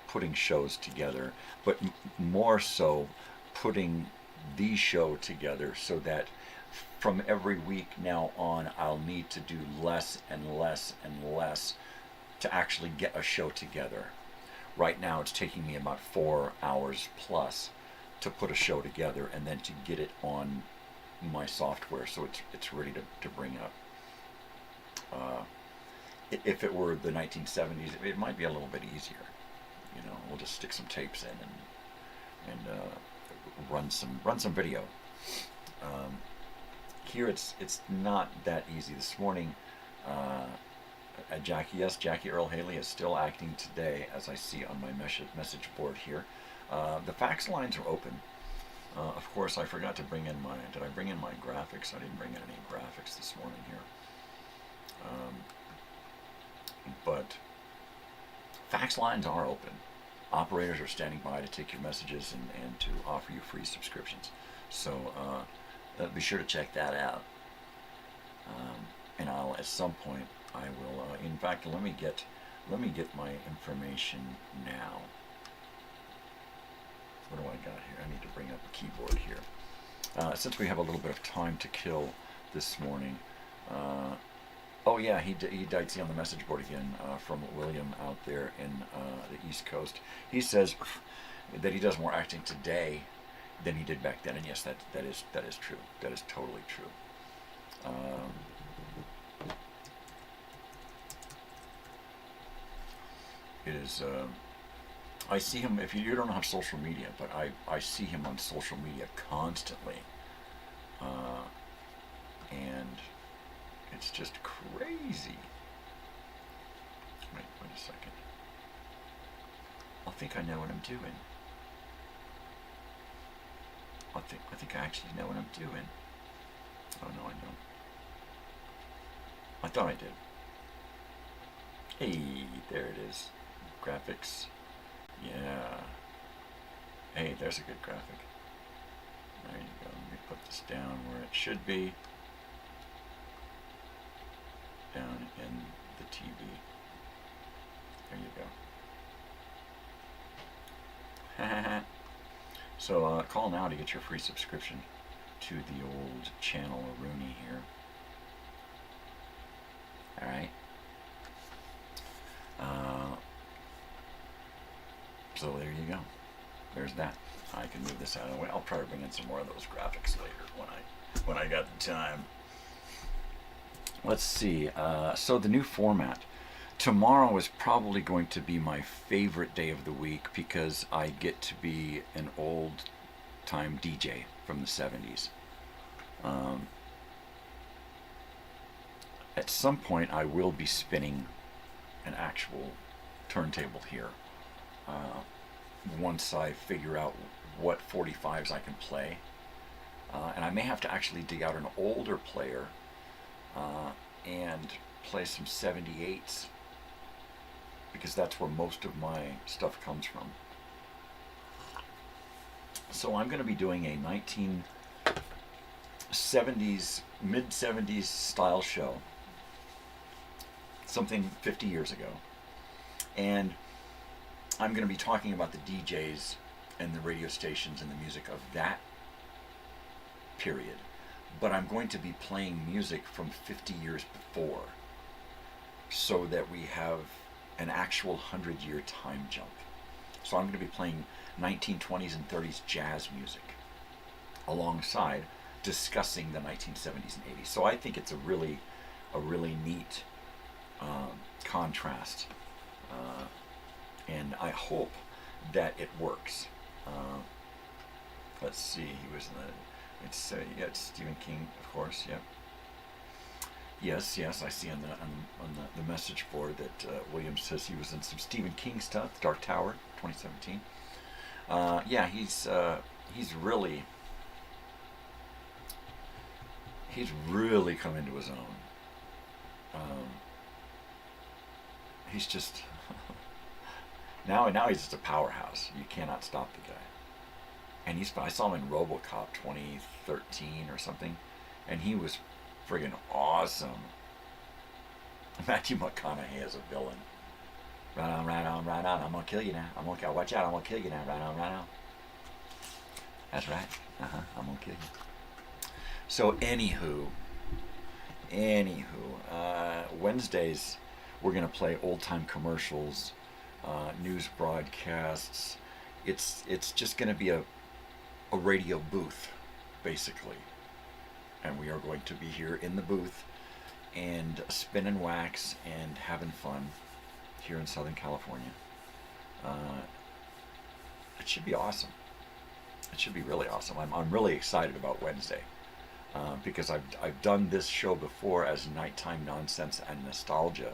putting shows together, but more so putting the show together so that from every week now on, I'll need to do less and less and less to actually get a show together. Right now, it's taking me about 4 hours plus to put a show together and then to get it on my software so it's ready to bring up. If it were the 1970s, it might be a little bit easier. We'll just stick some tapes in and run some video. Here it's not that easy. This morning, Jackie Earle Haley is still acting today, as I see on my message board here. The fax lines are open. Of course, I forgot to bring in did I bring in my graphics? I didn't bring in any graphics this morning here. But fax lines are open. Operators are standing by to take your messages and to offer you free subscriptions. So be sure to check that out. And at some point, I will. In fact, let me get my information now. What do I got here? I need to bring up a keyboard here. Since we have a little bit of time to kill this morning. Oh yeah, he died. See on the message board again from William out there in the East Coast. He says that he does more acting today than he did back then, and yes, that is true. That is totally true. It is. I see him. If you don't have social media, but I see him on social media constantly, and it's just crazy. Wait a second. I think I know what I'm doing. I think I actually know what I'm doing. Oh no, I don't. I thought I did. Hey, there it is. Graphics. Yeah. Hey, there's a good graphic. There you go. Let me put this down where it should be. Down in the TV. There you go. So call now to get your free subscription to the old channel Rooney here. All right. So there you go. There's that. I can move this out of the way. I'll probably bring in some more of those graphics later when I got the time. Let's see. So the new format. tomorrow is probably going to be my favorite day of the week because I get to be an old-time DJ from the 70s. At some point, I will be spinning an actual turntable here. Once I figure out what 45s I can play. And I may have to actually dig out an older player and play some 78s, because that's where most of my stuff comes from. So I'm going to be doing a 1970s, mid-70s style show, something 50 years ago. And I'm going to be talking about the DJs and the radio stations and the music of that period. But I'm going to be playing music from 50 years before, so that we have an actual 100-year time jump. So I'm going to be playing 1920s and 30s jazz music alongside discussing the 1970s and 80s. So I think it's a really neat contrast, and I hope that it works. Let's see, he was in the, it's Stephen King, of course, yep. Yes, I see on the message board that William says he was in some Stephen King stuff, Dark Tower, 2017. Yeah, he's really come into his own. He's just now he's just a powerhouse. You cannot stop the guy. And I saw him in RoboCop 2013 or something, and he was friggin' awesome. Matthew McConaughey as a villain. Right on, I'm gonna kill you now. Watch out, I'm gonna kill you now. Right on. That's right. I'm gonna kill you. So anywho, Wednesdays we're gonna play old time commercials, news broadcasts. It's just gonna be a radio booth, basically. And we are going to be here in the booth and spinning wax and having fun here in Southern California. It should be awesome. It should be really awesome. I'm really excited about Wednesday because I've done this show before as Nighttime Nonsense and Nostalgia,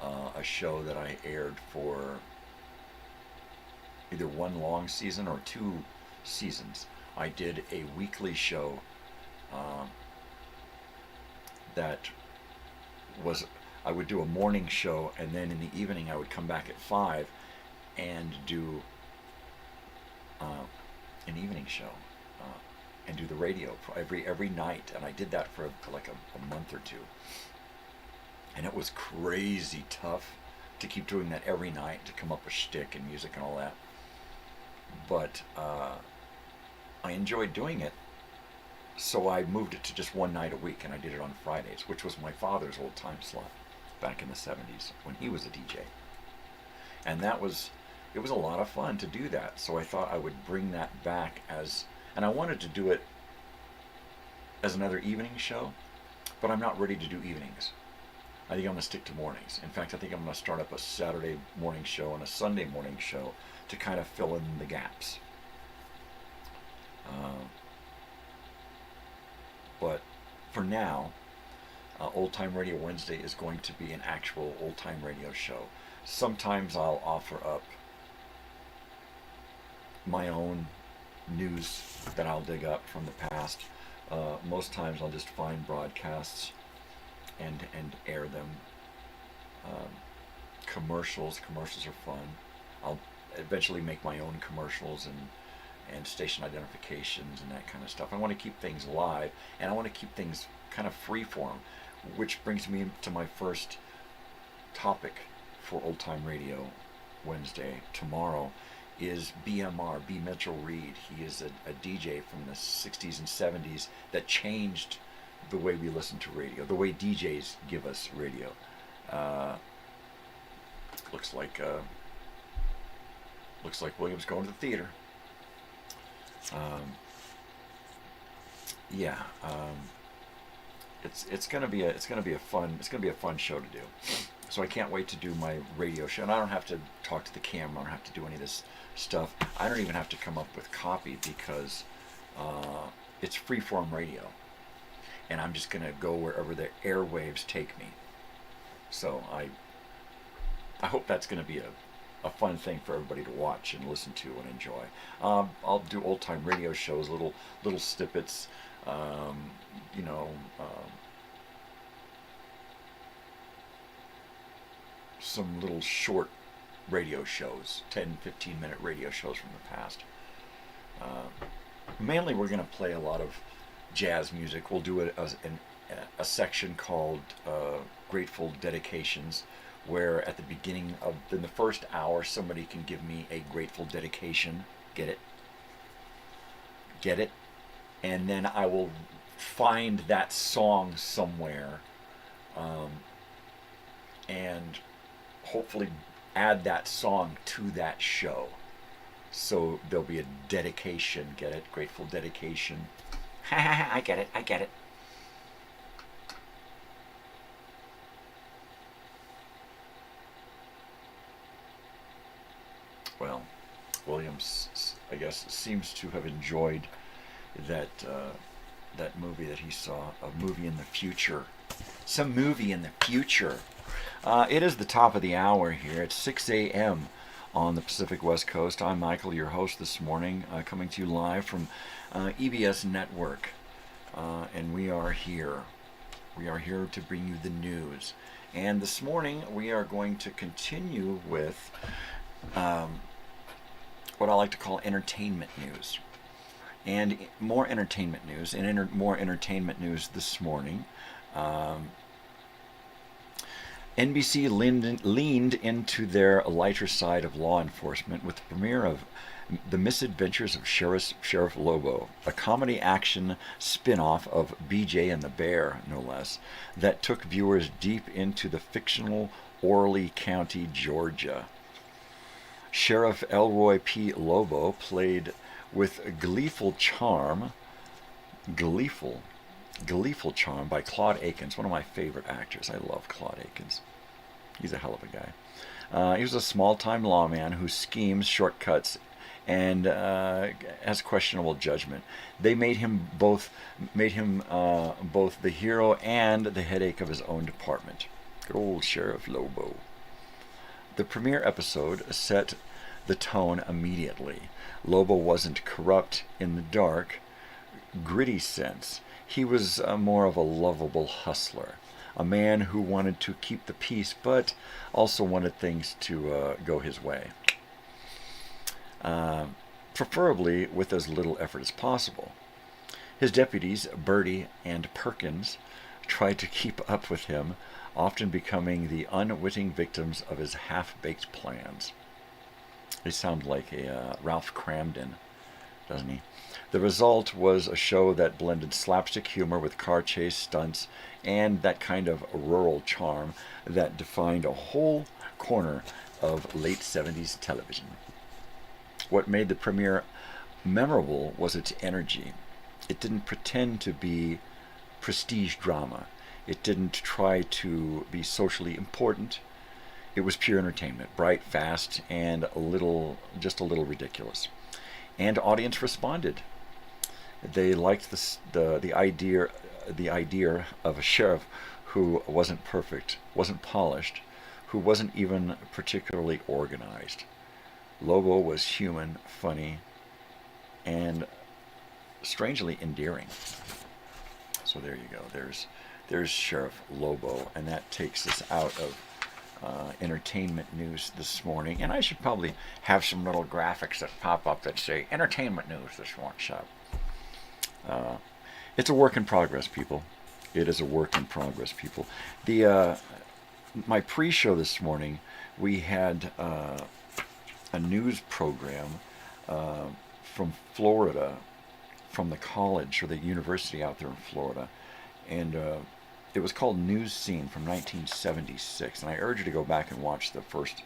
a show that I aired for either one long season or 2 seasons. I did a weekly show that was, I would do a morning show, and then in the evening I would come back at 5 and do an evening show and do the radio for every night, and I did that for like a month or 2, and it was crazy tough to keep doing that every night, to come up with shtick and music and all that, but I enjoyed doing it. So I moved it to just one night a week, and I did it on Fridays, which was my father's old time slot back in the 70s when he was a DJ. And it was a lot of fun to do that. So I thought I would bring that back and I wanted to do it as another evening show, but I'm not ready to do evenings. I think I'm going to stick to mornings. In fact, I think I'm going to start up a Saturday morning show and a Sunday morning show to kind of fill in the gaps. But for now, Old Time Radio Wednesday is going to be an actual old time radio show. Sometimes I'll offer up my own news that I'll dig up from the past. Most times I'll just find broadcasts and air them. Commercials are fun. I'll eventually make my own commercials and station identifications and that kind of stuff. I want to keep things live, and I want to keep things kind of free form, which brings me to my first topic for Old Time Radio Wednesday. Tomorrow is BMR, B. Mitchell Reed. He is a DJ from the 60s and 70s that changed the way we listen to radio, the way DJs give us radio. Looks like William's going to the theater. It's gonna be a fun show to do. So I can't wait to do my radio show. And I don't have to talk to the camera. I don't have to do any of this stuff. I don't even have to come up with copy because it's freeform radio. And I'm just going to go wherever the airwaves take me. So I hope that's going to be a fun thing for everybody to watch and listen to and enjoy. I'll do old-time radio shows, little snippets, you know, some little short radio shows, 10, 15-minute radio shows from the past. Mainly we're going to play a lot of jazz music. We'll do a section called Grateful Dedications, where at the beginning of in the first hour somebody can give me a grateful dedication. Get it? Get it? And then I will find that song somewhere and hopefully add that song to that show. So there'll be a dedication. Get it? Grateful dedication. I get it. I get it. Well, Williams, I guess, seems to have enjoyed that that movie that he saw, a movie in the future. Some movie in the future. It is the top of the hour here. It's 6 a.m. on the Pacific West Coast. I'm Michael, your host this morning, coming to you live from EBS Network. And we are here. We are here to bring you the news. And this morning we are going to continue with what I like to call entertainment news. And more entertainment news. And more entertainment news this morning. NBC leaned into their lighter side of law enforcement with the premiere of The Misadventures of Sheriff Lobo, a comedy action spin-off of BJ and the Bear, no less, that took viewers deep into the fictional Orleans County, Georgia. Sheriff Elroy P. Lobo, played with gleeful charm by Claude Akins, one of my favorite actors. I love Claude Akins. He's a hell of a guy. He was a small-time lawman who schemes, shortcuts, and has questionable judgment. They made him both the hero and the headache of his own department. Good old Sheriff Lobo. The premiere episode set the tone immediately. Lobo wasn't corrupt in the dark, gritty sense. He was more of a lovable hustler, a man who wanted to keep the peace, but also wanted things to go his way. Preferably with as little effort as possible. His deputies, Birdie and Perkins, tried to keep up with him, often becoming the unwitting victims of his half-baked plans. They sound like a Ralph Cramden, doesn't he? The result was a show that blended slapstick humor with car chase stunts and that kind of rural charm that defined a whole corner of late 70s television. What made the premiere memorable was its energy. It didn't pretend to be prestige drama. It didn't try to be socially important. It was pure entertainment, bright, fast, and just a little ridiculous. And audience responded. They liked the idea of a sheriff who wasn't perfect, wasn't polished, who wasn't even particularly organized. Lobo was human, funny, and strangely endearing. So there you go. There's Sheriff Lobo, and that takes us out of entertainment news this morning. And I should probably have some little graphics that pop up that say entertainment news this morning. It's a work in progress, people. It is a work in progress, people. My pre-show this morning, we had a news program from Florida, from the college or the university out there in Florida, and it was called News Scene from 1976, and I urge you to go back and watch the first.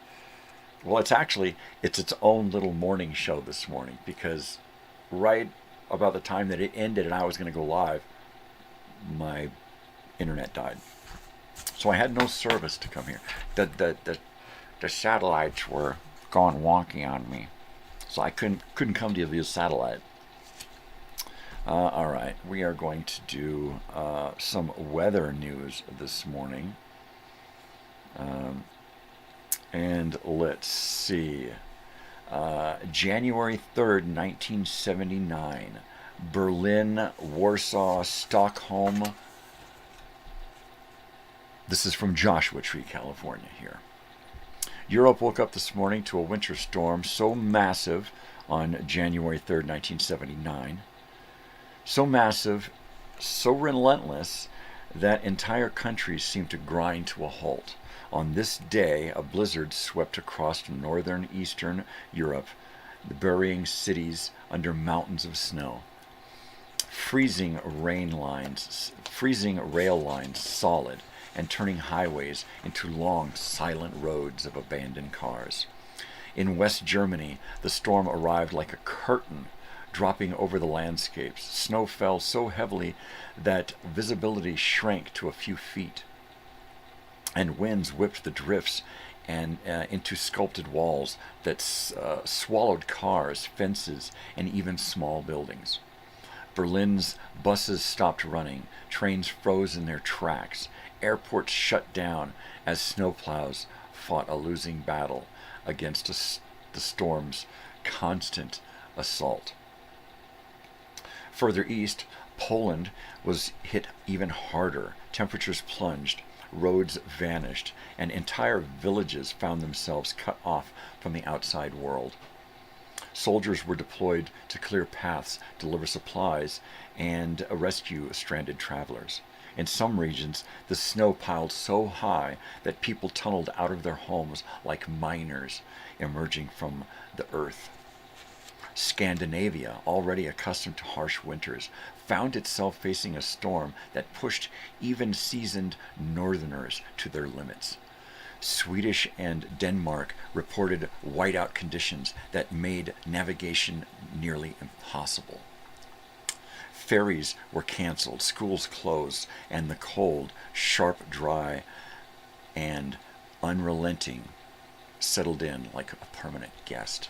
Well, it's its own little morning show this morning, because right about the time that it ended and I was going to go live, my internet died. So I had no service to come here. The satellites were going wonky on me, so I couldn't come to you via satellite. All right, we are going to do some weather news this morning. And let's see. January 3rd, 1979. Berlin, Warsaw, Stockholm. This is from Joshua Tree, California here. Europe woke up this morning to a winter storm so massive on January 3rd, 1979. So massive, so relentless, that entire countries seemed to grind to a halt. On this day, a blizzard swept across northern eastern Europe, burying cities under mountains of snow. Freezing rail lines solid, and turning highways into long, silent roads of abandoned cars. In West Germany, the storm arrived like a curtain, dropping over the landscapes. Snow fell so heavily that visibility shrank to a few feet, and winds whipped the drifts and into sculpted walls that swallowed cars, fences, and even small buildings. Berlin's buses stopped running, trains froze in their tracks, airports shut down as snowplows fought a losing battle against the storm's constant assault. Further east, Poland was hit even harder. Temperatures plunged, roads vanished, and entire villages found themselves cut off from the outside world. Soldiers were deployed to clear paths, deliver supplies, and rescue stranded travelers. In some regions, the snow piled so high that people tunneled out of their homes like miners emerging from the earth. Scandinavia, already accustomed to harsh winters, found itself facing a storm that pushed even seasoned northerners to their limits. Swedish and Denmark reported whiteout conditions that made navigation nearly impossible. Ferries were canceled, schools closed, and the cold, sharp, dry, and unrelenting settled in like a permanent guest.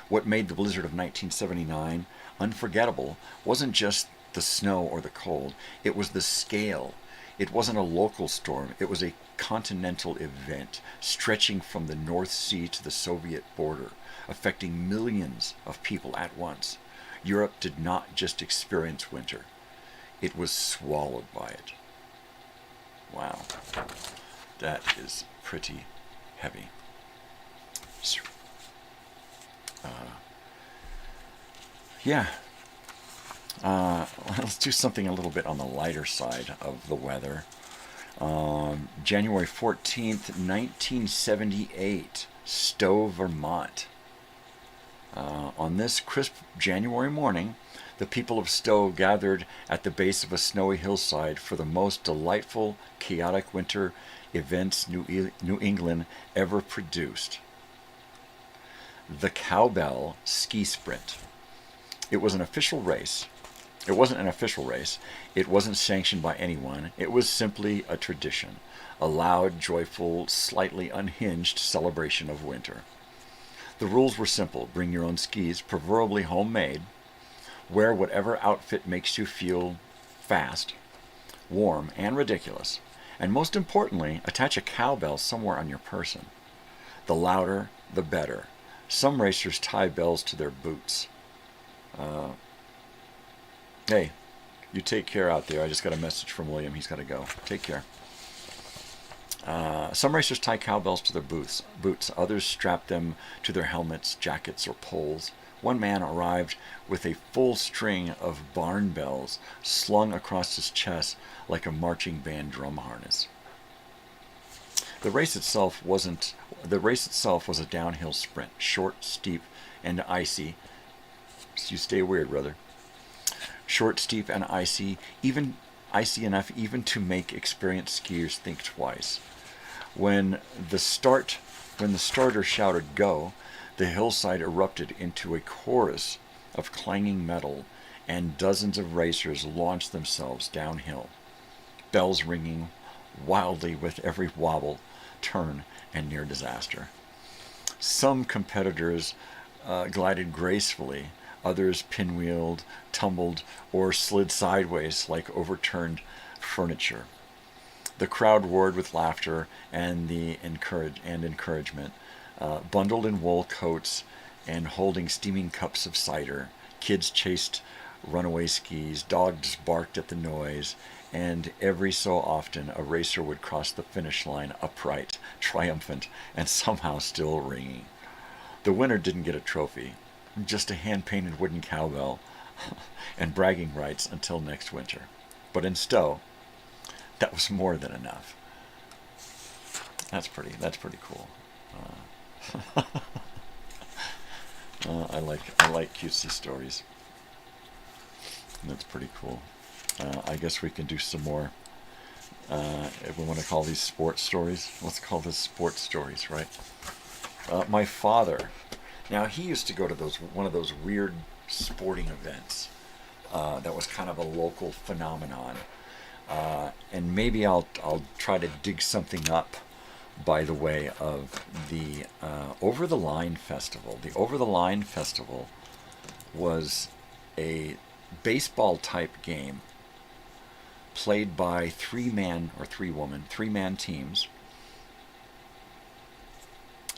What made the blizzard of 1979 unforgettable wasn't just the snow or the cold, it was the scale. It wasn't a local storm, it was a continental event stretching from the North Sea to the Soviet border, affecting millions of people at once. Europe did not just experience winter, it was swallowed by it. Wow, that is pretty heavy. Let's do something a little bit on the lighter side of the weather. January 14th, 1978, Stowe, Vermont. On this crisp January morning, the people of Stowe gathered at the base of a snowy hillside for the most delightful, chaotic winter events New England ever produced. The Cowbell Ski Sprint. It was an official race. It wasn't an official race. It wasn't sanctioned by anyone. It was simply a tradition, a loud, joyful, slightly unhinged celebration of winter. The rules were simple. Bring your own skis, preferably homemade. Wear whatever outfit makes you feel fast, warm, and ridiculous. And most importantly, attach a cowbell somewhere on your person. The louder, the better. Some racers tie bells to their boots. Hey, you take care out there. I just got a message from William. He's got to go. Take care. Some racers tie cowbells to their boots. Others strap them to their helmets, jackets, or poles. One man arrived with a full string of barn bells slung across his chest like a marching band drum harness. The race itself was a downhill sprint, short, steep, and icy. You stay weird, brother. Short, steep, and icy, even icy enough even to make experienced skiers think twice. When the starter shouted "go," the hillside erupted into a chorus of clanging metal, and dozens of racers launched themselves downhill, bells ringing, wildly with every wobble, turn, and near disaster. Some competitors glided gracefully, others pinwheeled, tumbled, or slid sideways like overturned furniture. The crowd roared with laughter and encouragement. Bundled in wool coats and holding steaming cups of cider, kids chased runaway skis, dogs barked at the noise, and every so often a racer would cross the finish line upright, triumphant, and somehow still ringing. The winner didn't get a trophy, just a hand-painted wooden cowbell and bragging rights until next winter. But in Stowe, that was more than enough. That's pretty cool. I like cutesy stories. That's pretty cool. I guess we can do some more. If we want to call these sports stories, let's call this sports stories, right? My father, now he used to go to one of those weird sporting events that was kind of a local phenomenon. And maybe I'll try to dig something up by the way of the Over the Line Festival. The Over the Line Festival was a baseball type game played by three-man teams.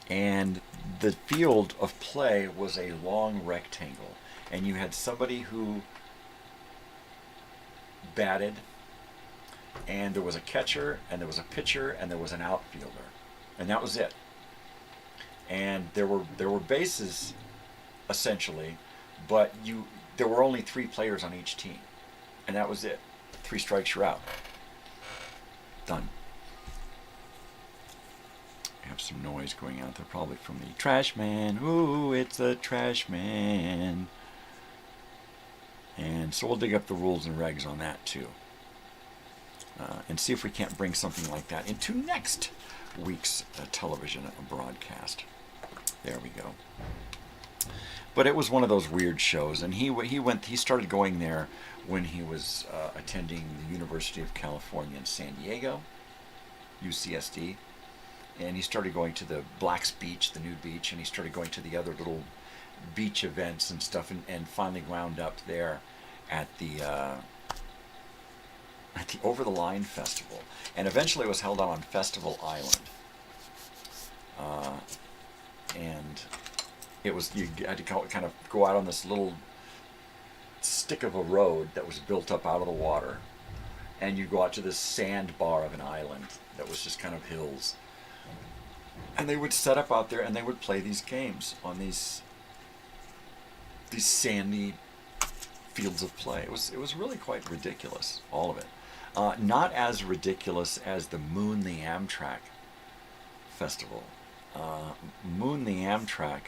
And the field of play was a long rectangle. And you had somebody who batted, and there was a catcher, and there was a pitcher, and there was an outfielder. And that was it. And there were bases, essentially, but there were only 3 players on each team. And that was it. 3 strikes, you're out. Done. I have some noise going out there, probably from the trash man. Ooh, it's a trash man. And so we'll dig up the rules and regs on that too. And see if we can't bring something like that into next week's television broadcast. There we go. But it was one of those weird shows, and he started going there when he was attending the University of California in San Diego, UCSD, and he started going to the Black's Beach, the nude beach, and he started going to the other little beach events and stuff, and finally wound up there at the Over the Line Festival, and eventually it was held out on Festival Island, and it was, you had to kind of go out on this little stick of a road that was built up out of the water, and you go out to this sandbar of an island that was just kind of hills, and they would set up out there and they would play these games on these sandy fields of play. It was really quite ridiculous, all of it. Not as ridiculous as the Moon the Amtrak Festival. Moon the Amtrak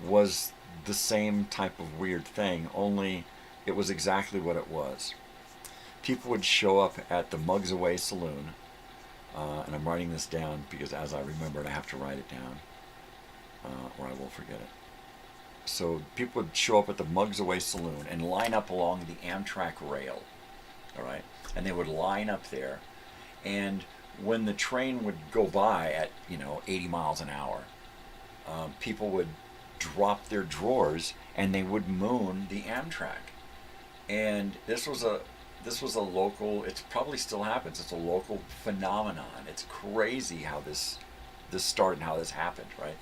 was the same type of weird thing, only it was exactly what it was. People would show up at the Mugs Away Saloon, and I'm writing this down because as I remember it, I have to write it down, or I will forget it. So people would show up at the Mugs Away Saloon and line up along the Amtrak rail, all right? And they would line up there, and when the train would go by at 80 miles an hour, people would drop their drawers and they would moon the Amtrak. And this was a local, it probably still happens, it's a local phenomenon. It's crazy how this started and how this happened, right?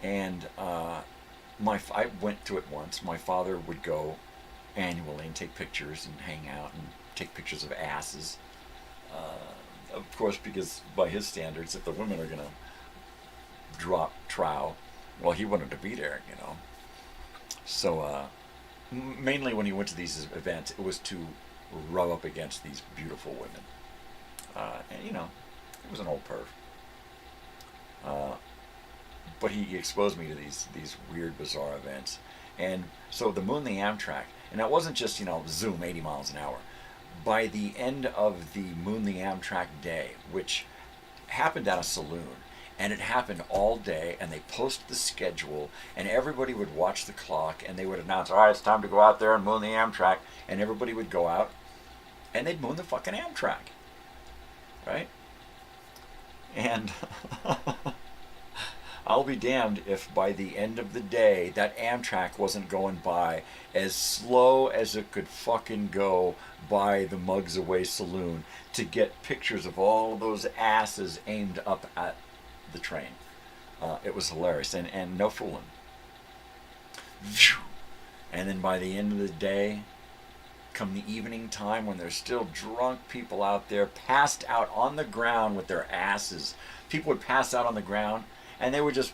And I went to it once. My father would go annually and take pictures and hang out and take pictures of asses. Of course, because by his standards, if the women are going to drop trow, well, he wanted to be there, So mainly when he went to these events, it was to rub up against these beautiful women. And, he was an old perv. But he exposed me to these weird, bizarre events. And so the Moon the Amtrak, and that wasn't just, zoom 80 miles an hour. By the end of the Moon the Amtrak day, which happened at a saloon, and it happened all day, and they posted the schedule, and everybody would watch the clock, and they would announce, all right, it's time to go out there and moon the Amtrak, and everybody would go out, and they'd moon the fucking Amtrak. right? And I'll be damned if by the end of the day that Amtrak wasn't going by as slow as it could fucking go by the Mugs Away Saloon to get pictures of all those asses aimed up at the train. It was hilarious, and no fooling. And then by the end of the day, come the evening time when there's still drunk people out there passed out on the ground with their asses. People would pass out on the ground and they would just,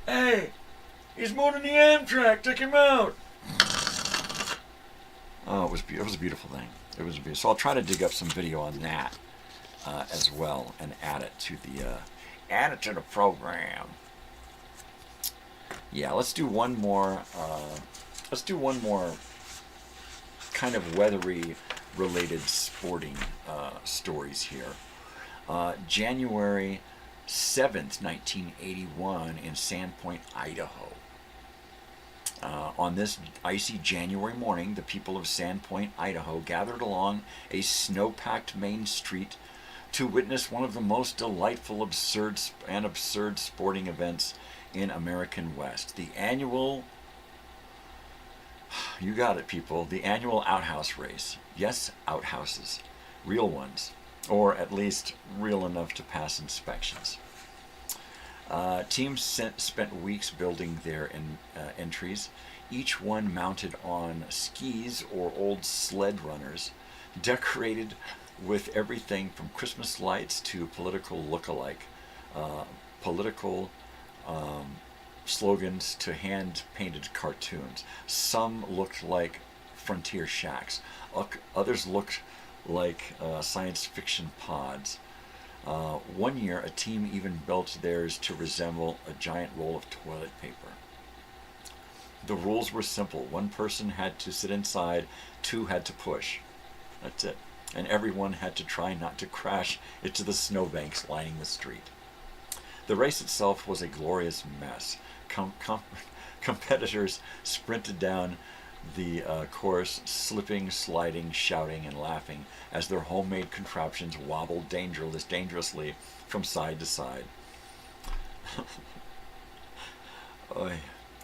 hey, he's boarding the Amtrak, take him out. Oh, it was a beautiful thing. It was beautiful. So I'll try to dig up some video on that as well and add it to the program. Yeah, let's do one more. Let's do one more kind of weathery related sporting stories here. January 7th, 1981 in Sandpoint, Idaho. On this icy January morning, the people of Sandpoint, Idaho gathered along a snow-packed main street to witness one of the most delightful, absurd sporting events in American West. The annual, you got it people, the annual outhouse race. Yes, outhouses. Real ones. Or at least real enough to pass inspections. Teams spent weeks building their entries, each one mounted on skis or old sled runners, decorated with everything from Christmas lights to political look-alike, slogans to hand-painted cartoons. Some looked like frontier shacks. Others looked like science fiction pods. One year, a team even built theirs to resemble a giant roll of toilet paper. The rules were simple. One person had to sit inside, two had to push. That's it. And everyone had to try not to crash into the snowbanks lining the street. The race itself was a glorious mess. Competitors sprinted down the course, slipping, sliding, shouting, and laughing as their homemade contraptions wobbled dangerously from side to side.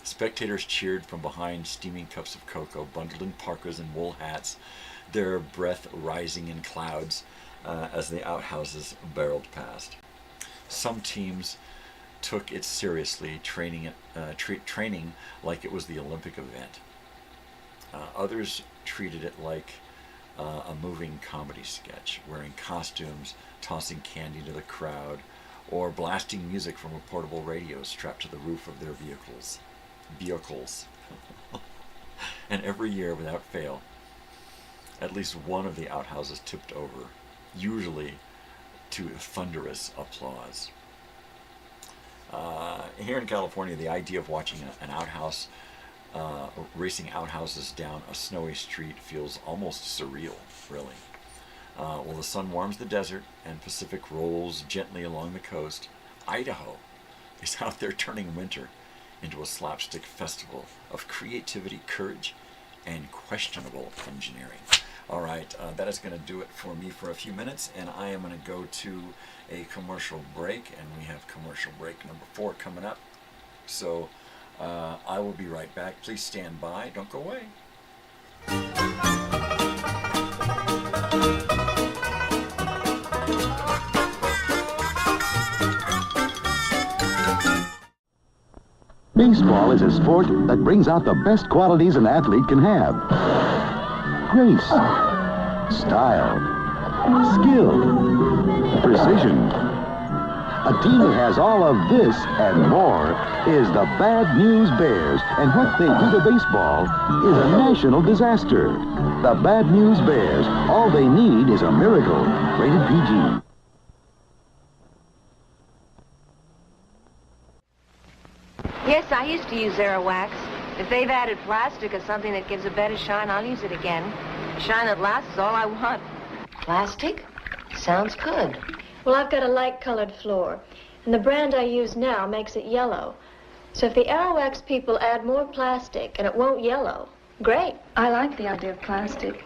Spectators cheered from behind steaming cups of cocoa, bundled in parkas and wool hats, their breath rising in clouds as the outhouses barreled past. Some teams took it seriously, training like it was the Olympic event. Others treated it like a moving comedy sketch, wearing costumes, tossing candy to the crowd, or blasting music from a portable radio strapped to the roof of their vehicles. And every year, without fail, at least one of the outhouses tipped over, usually to thunderous applause. Here in California, the idea of watching an outhouse, racing outhouses down a snowy street feels almost surreal, really. While the sun warms the desert and Pacific rolls gently along the coast, Idaho is out there turning winter into a slapstick festival of creativity, courage, and questionable engineering. All right, that is going to do it for me for a few minutes, and I am going to go to a commercial break, and we have commercial break number 4 coming up. So I will be right back. Please stand by. Don't go away. Baseball is a sport that brings out the best qualities an athlete can have. Grace, style, skill, precision. A team that has all of this and more is the Bad News Bears, and what they do to baseball is a national disaster. The Bad News Bears, all they need is a miracle. Rated PG. Yes, I used to use Aerowax. If they've added plastic or something that gives a better shine, I'll use it again. A shine that lasts is all I want. Plastic? Sounds good. Well, I've got a light-colored floor, and the brand I use now makes it yellow. So if the Aerowax people add more plastic and it won't yellow, great. I like the idea of plastic.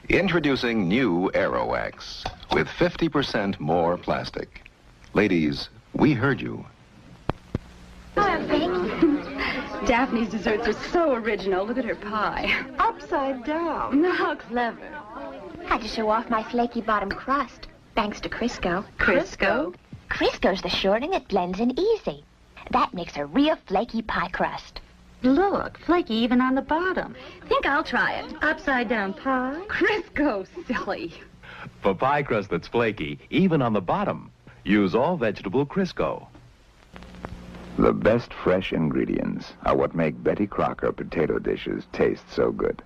Introducing new Aerowax. with 50% more plastic. Ladies, we heard you. Daphne's desserts are so original. Look at her pie. Upside down. How clever. Had to show off my flaky bottom crust, thanks to Crisco. Crisco? Crisco's the shortening that blends in easy. That makes a real flaky pie crust. Look, flaky even on the bottom. Think I'll try it. Upside down pie. Crisco, silly. For pie crust that's flaky, even on the bottom, use all vegetable Crisco. The best fresh ingredients are what make Betty Crocker potato dishes taste so good.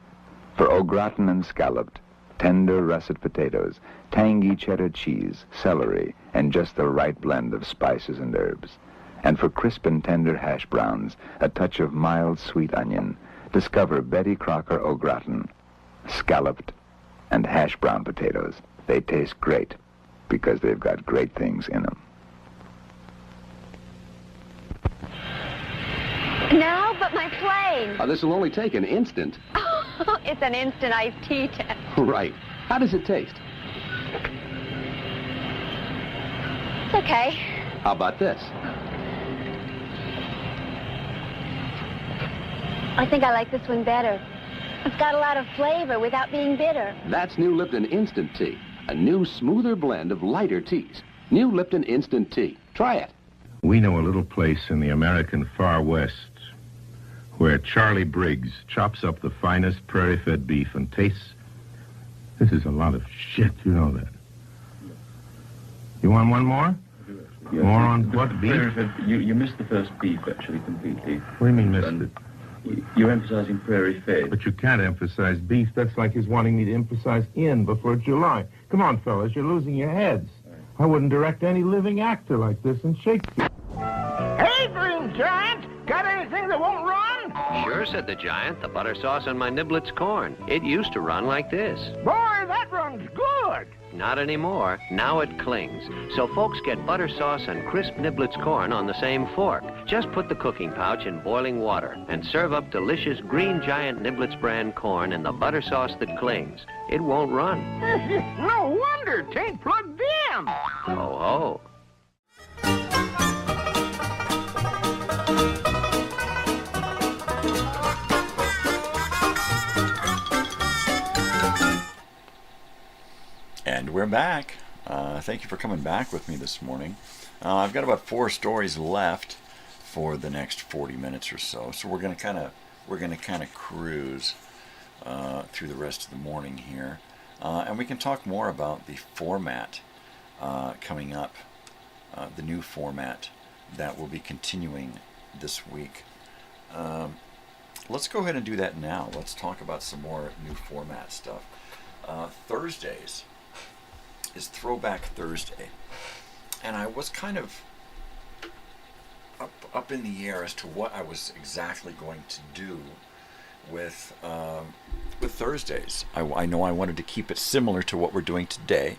For au gratin and scalloped, tender russet potatoes, tangy cheddar cheese, celery, and just the right blend of spices and herbs. And for crisp and tender hash browns, a touch of mild sweet onion, discover Betty Crocker au gratin, scalloped, and hash brown potatoes. They taste great because they've got great things in them. Now, but my plane. This will only take an instant. Oh, it's an instant iced tea test. Right. How does it taste? It's okay. How about this? I think I like this one better. It's got a lot of flavor without being bitter. That's new Lipton Instant Tea. A new, smoother blend of lighter teas. New Lipton Instant Tea. Try it. We know a little place in the American far west where Charlie Briggs chops up the finest prairie-fed beef and tastes... This is a lot of shit, you know that. You want one more? Yeah, more on what, beef? You missed the first beef, actually, completely. What do you mean missed it? You're emphasizing prairie-fed. But you can't emphasize beef. That's like his wanting me to emphasize in before July. Come on, fellas, you're losing your heads. I wouldn't direct any living actor like this in Shakespeare. Hey, Green Giant! Got anything that won't run? Sure, said the giant. The butter sauce on my niblets corn. It used to run like this. Boy, that runs good. Not anymore. Now it clings. So folks get butter sauce and crisp niblets corn on the same fork. Just put the cooking pouch in boiling water and serve up delicious Green Giant Niblets brand corn in the butter sauce that clings. It won't run. No wonder tain't plugged in. Ho, ho. And we're back. Thank you for coming back with me this morning. I've got about 4 stories left for the next 40 minutes or so. So we're gonna kind of cruise through the rest of the morning here, and we can talk more about the format coming up, the new format that will be continuing this week. Let's go ahead and do that now. Let's talk about some more new format stuff. Thursdays is Throwback Thursday, and I was kind of up in the air as to what I was exactly going to do with Thursdays. I know I wanted to keep it similar to what we're doing today.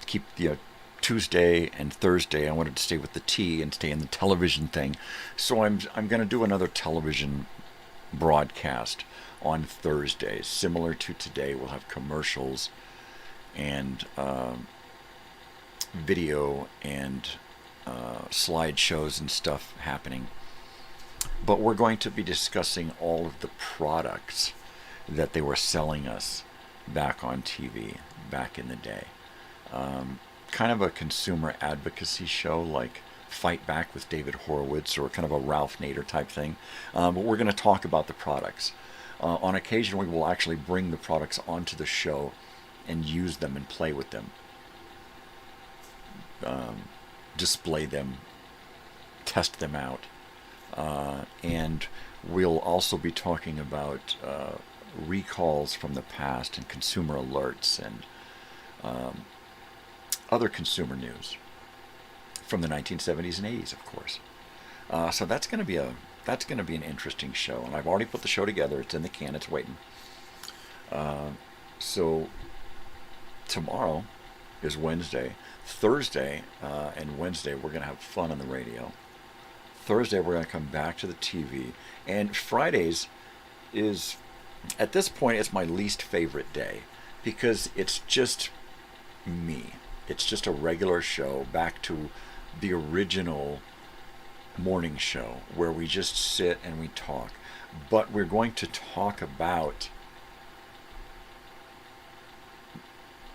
Keep the Tuesday and Thursday. I wanted to stay with the T and stay in the television thing. So I'm going to do another television broadcast on Thursdays, similar to today. We'll have commercials and video and slideshows and stuff happening. But we're going to be discussing all of the products that they were selling us back on TV back in the day. Kind of a consumer advocacy show like Fight Back with David Horowitz, or kind of a Ralph Nader type thing. But we're going to talk about the products. On occasion, we will actually bring the products onto the show and use them and play with them. Display them, test them out. And we'll also be talking about recalls from the past and consumer alerts and other consumer news from the 1970s and 80s, of course. So that's going to be an interesting show, and I've already put the show together. It's in the can. It's waiting. So tomorrow is Wednesday. Thursday and Wednesday we're going to have fun on the radio. Thursday we're going to come back to the TV, and Fridays is, at this point, it's my least favorite day because it's just me. It's just a regular show, back to the original morning show where we just sit and we talk. But we're going to talk about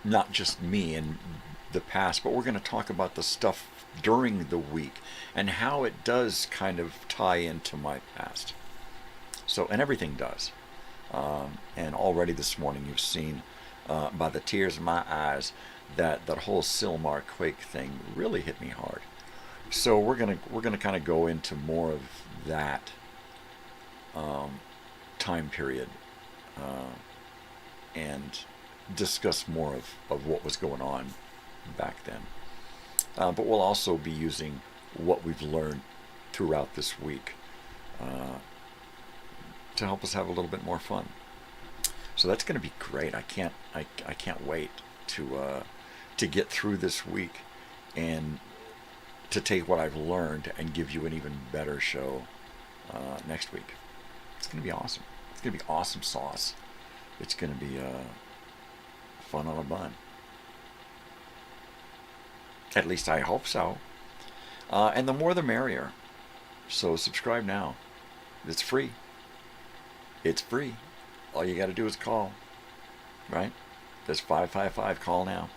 not just me and the past, but we're going to talk about the stuff during the week and how it does kind of tie into my past. So, and everything does. And already this morning you've seen by the tears in my eyes that whole Silmar Quake thing really hit me hard. So we're gonna kind of go into more of that time period and discuss more of what was going on back then. But we'll also be using what we've learned throughout this week to help us have a little bit more fun. So that's going to be great. I can't wait to get through this week and to take what I've learned and give you an even better show next week. It's going to be awesome. It's going to be awesome sauce. It's going to be fun on a bun. At least I hope so. And the more the merrier. So subscribe now. It's free. It's free. All you got to do is call. Right? There's 555. Call now.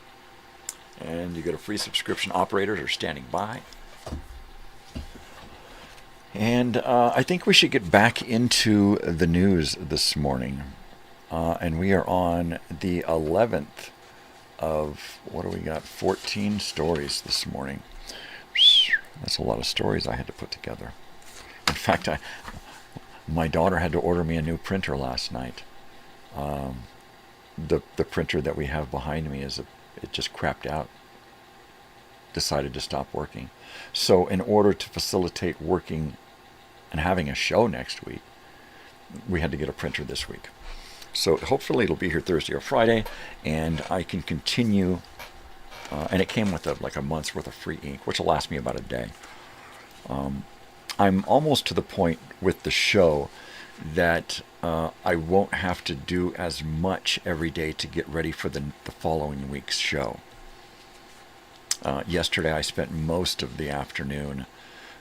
And you get a free subscription. Operators are standing by. And I think we should get back into the news this morning. And we are on the 11th of, what do we got? 14 stories this morning. That's a lot of stories I had to put together. In fact, my daughter had to order me a new printer last night. The printer that we have behind me it just crapped out. Decided to stop working. So in order to facilitate working and having a show next week, we had to get a printer this week. So hopefully it'll be here Thursday or Friday, and I can continue. And it came with like a month's worth of free ink, which will last me about a day. I'm almost to the point with the show that I won't have to do as much every day to get ready for the following week's show. Yesterday I spent most of the afternoon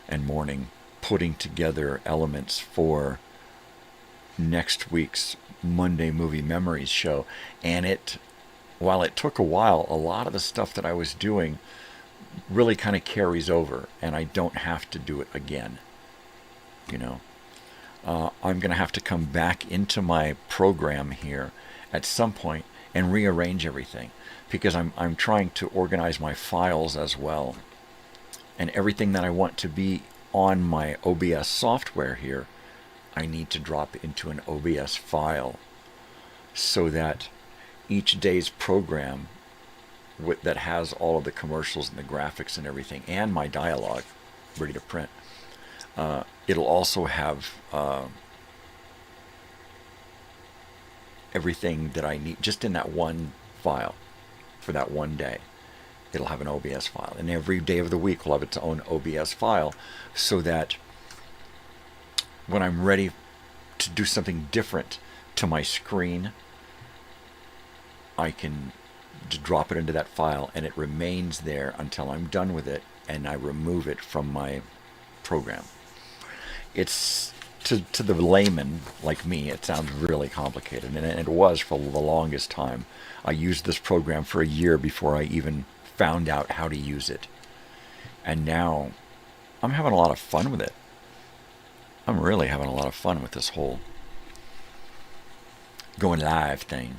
and morning putting together elements for next week's Monday Movie Memories show, and while it took a while, a lot of the stuff that I was doing really kind of carries over, and I don't have to do it again. You know, I'm going to have to come back into my program here at some point and rearrange everything, because I'm trying to organize my files as well, and everything that I want to be on my OBS software here, I need to drop into an OBS file so that each day's program that has all of the commercials and the graphics and everything and my dialogue ready to print, it'll also have everything that I need just in that one file for that one day. It'll have an OBS file, and every day of the week will have its own OBS file, so that when I'm ready to do something different to my screen, I can drop it into that file and it remains there until I'm done with it and I remove it from my program. It's to the layman like me, it sounds really complicated, and it was for the longest time. I used this program for a year before I even found out how to use it, and now I'm having a lot of fun with it. I'm really having a lot of fun with this whole going live thing.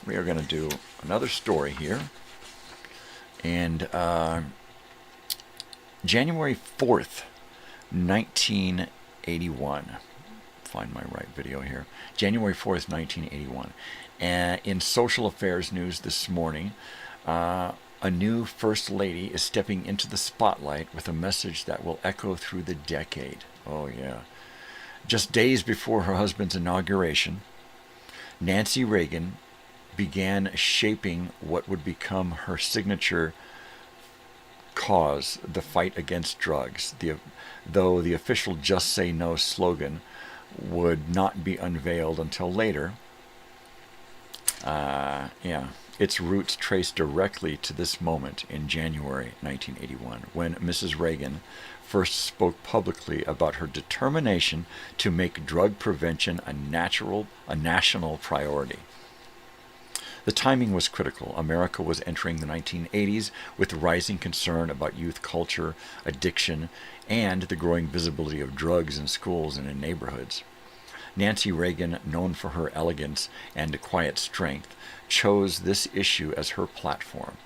We are going to do another story here, and January 4th, 1981. Find my right video here. January 4th, 1981. In social affairs news this morning, a new First Lady is stepping into the spotlight with a message that will echo through the decade. Oh, yeah. Just days before her husband's inauguration, Nancy Reagan began shaping what would become her signature cause, the fight against drugs, though the official Just Say No slogan would not be unveiled until later, Yeah, its roots trace directly to this moment in January 1981, when Mrs. Reagan first spoke publicly about her determination to make drug prevention a national priority. The timing was critical. America was entering the 1980s with rising concern about youth culture, addiction, and the growing visibility of drugs in schools and in neighborhoods. Nancy Reagan, known for her elegance and quiet strength, chose this issue as her platform.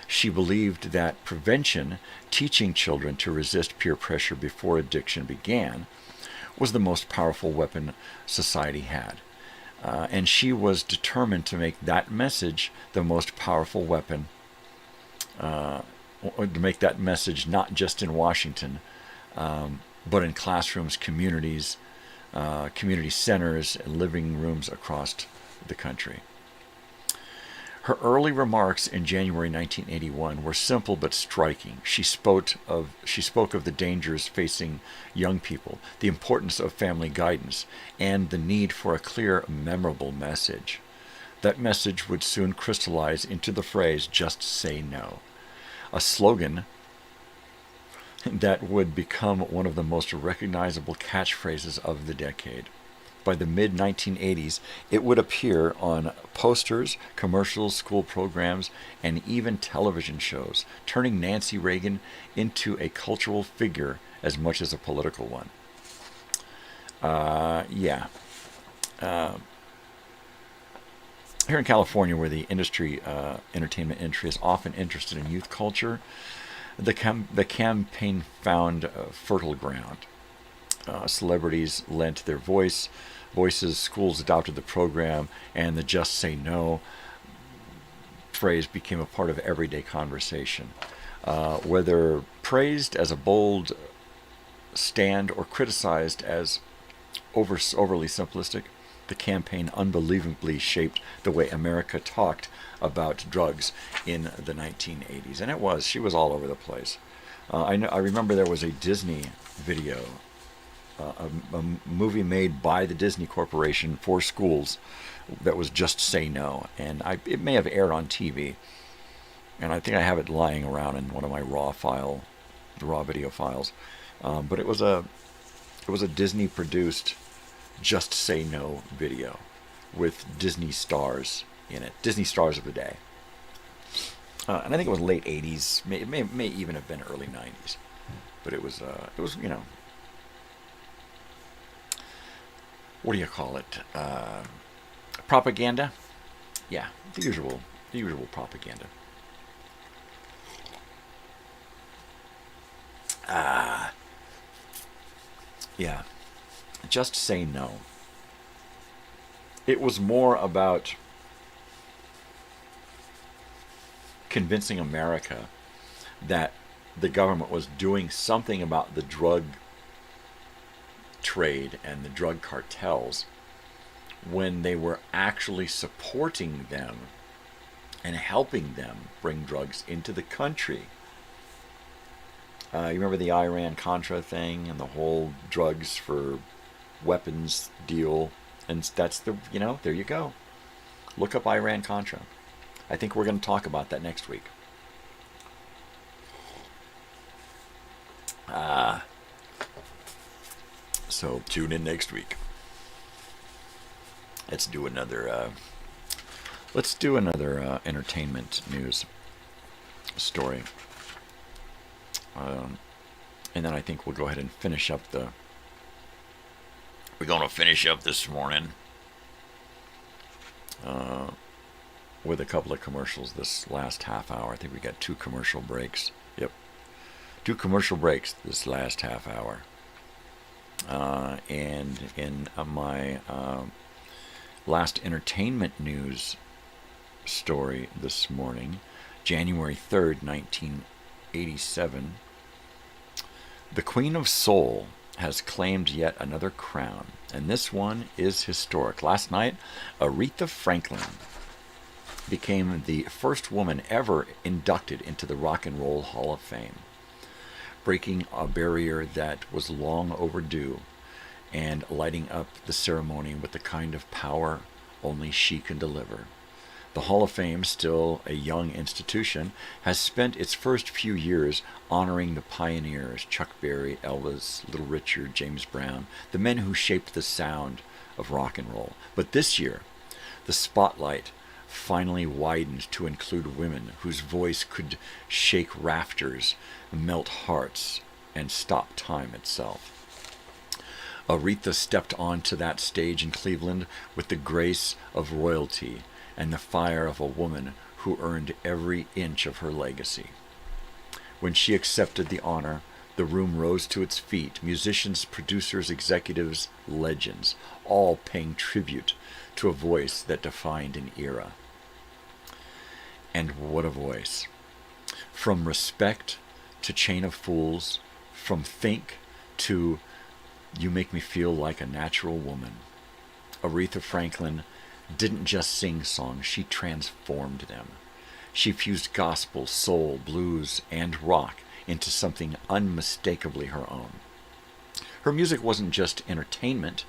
She believed that prevention, teaching children to resist peer pressure before addiction began, was the most powerful weapon society had. And she was determined to make that message the most powerful weapon, to make that message not just in Washington, but in classrooms, communities, community centers, and living rooms across the country. Her early remarks in January 1981 were simple but striking. She spoke of the dangers facing young people, the importance of family guidance, and the need for a clear, memorable message. That message would soon crystallize into the phrase, "Just say no," a slogan that would become one of the most recognizable catchphrases of the decade. By the mid-1980s, it would appear on posters, commercials, school programs, and even television shows, turning Nancy Reagan into a cultural figure as much as a political one. Here in California, where the entertainment industry is often interested in youth culture, the campaign found fertile ground. Celebrities lent their voices, schools adopted the program, and the "just say no" phrase became a part of everyday conversation. Whether praised as a bold stand or criticized as overly simplistic, the campaign unbelievably shaped the way America talked about drugs in the 1980s. And she was all over the place. I remember there was a Disney video, a movie made by the Disney Corporation for schools that was "Just Say No," and it may have aired on TV, and I think I have it lying around in one of my raw video files. But it was a Disney produced "Just Say No" video with Disney stars in it, Disney stars of the day, and I think it was late 80s, may even have been early 90s, but it was what do you call it? Propaganda? Yeah, the usual propaganda. Yeah, "Just say no." It was more about convincing America that the government was doing something about the drug trade and the drug cartels when they were actually supporting them and helping them bring drugs into the country. You remember the Iran-Contra thing and the whole drugs for weapons deal? And that's there you go. Look up Iran-Contra. I think we're going to talk about that next week. So tune in next week. Let's do another entertainment news story. And then I think we'll go ahead and finish up we're going to finish up this morning with a couple of commercials this last half hour. I think we got 2 commercial breaks. Yep. 2 commercial breaks this last half hour. And in my last entertainment news story this morning, January 3rd, 1987, the Queen of Soul has claimed yet another crown, and this one is historic. Last night, Aretha Franklin became the first woman ever inducted into the Rock and Roll Hall of Fame, breaking a barrier that was long overdue and lighting up the ceremony with the kind of power only she can deliver. The Hall of Fame, still a young institution, has spent its first few years honoring the pioneers, Chuck Berry, Elvis, Little Richard, James Brown, the men who shaped the sound of rock and roll. But this year, the spotlight finally widened to include women whose voice could shake rafters, melt hearts, and stop time itself. Aretha stepped onto that stage in Cleveland with the grace of royalty and the fire of a woman who earned every inch of her legacy. When she accepted the honor, the room rose to its feet, musicians, producers, executives, legends, all paying tribute to a voice that defined an era. And what a voice. From Respect to Chain of Fools, from Think to You Make Me Feel Like a Natural Woman. Aretha Franklin didn't just sing songs, she transformed them. She fused gospel, soul, blues, and rock into something unmistakably her own. Her music wasn't just entertainment,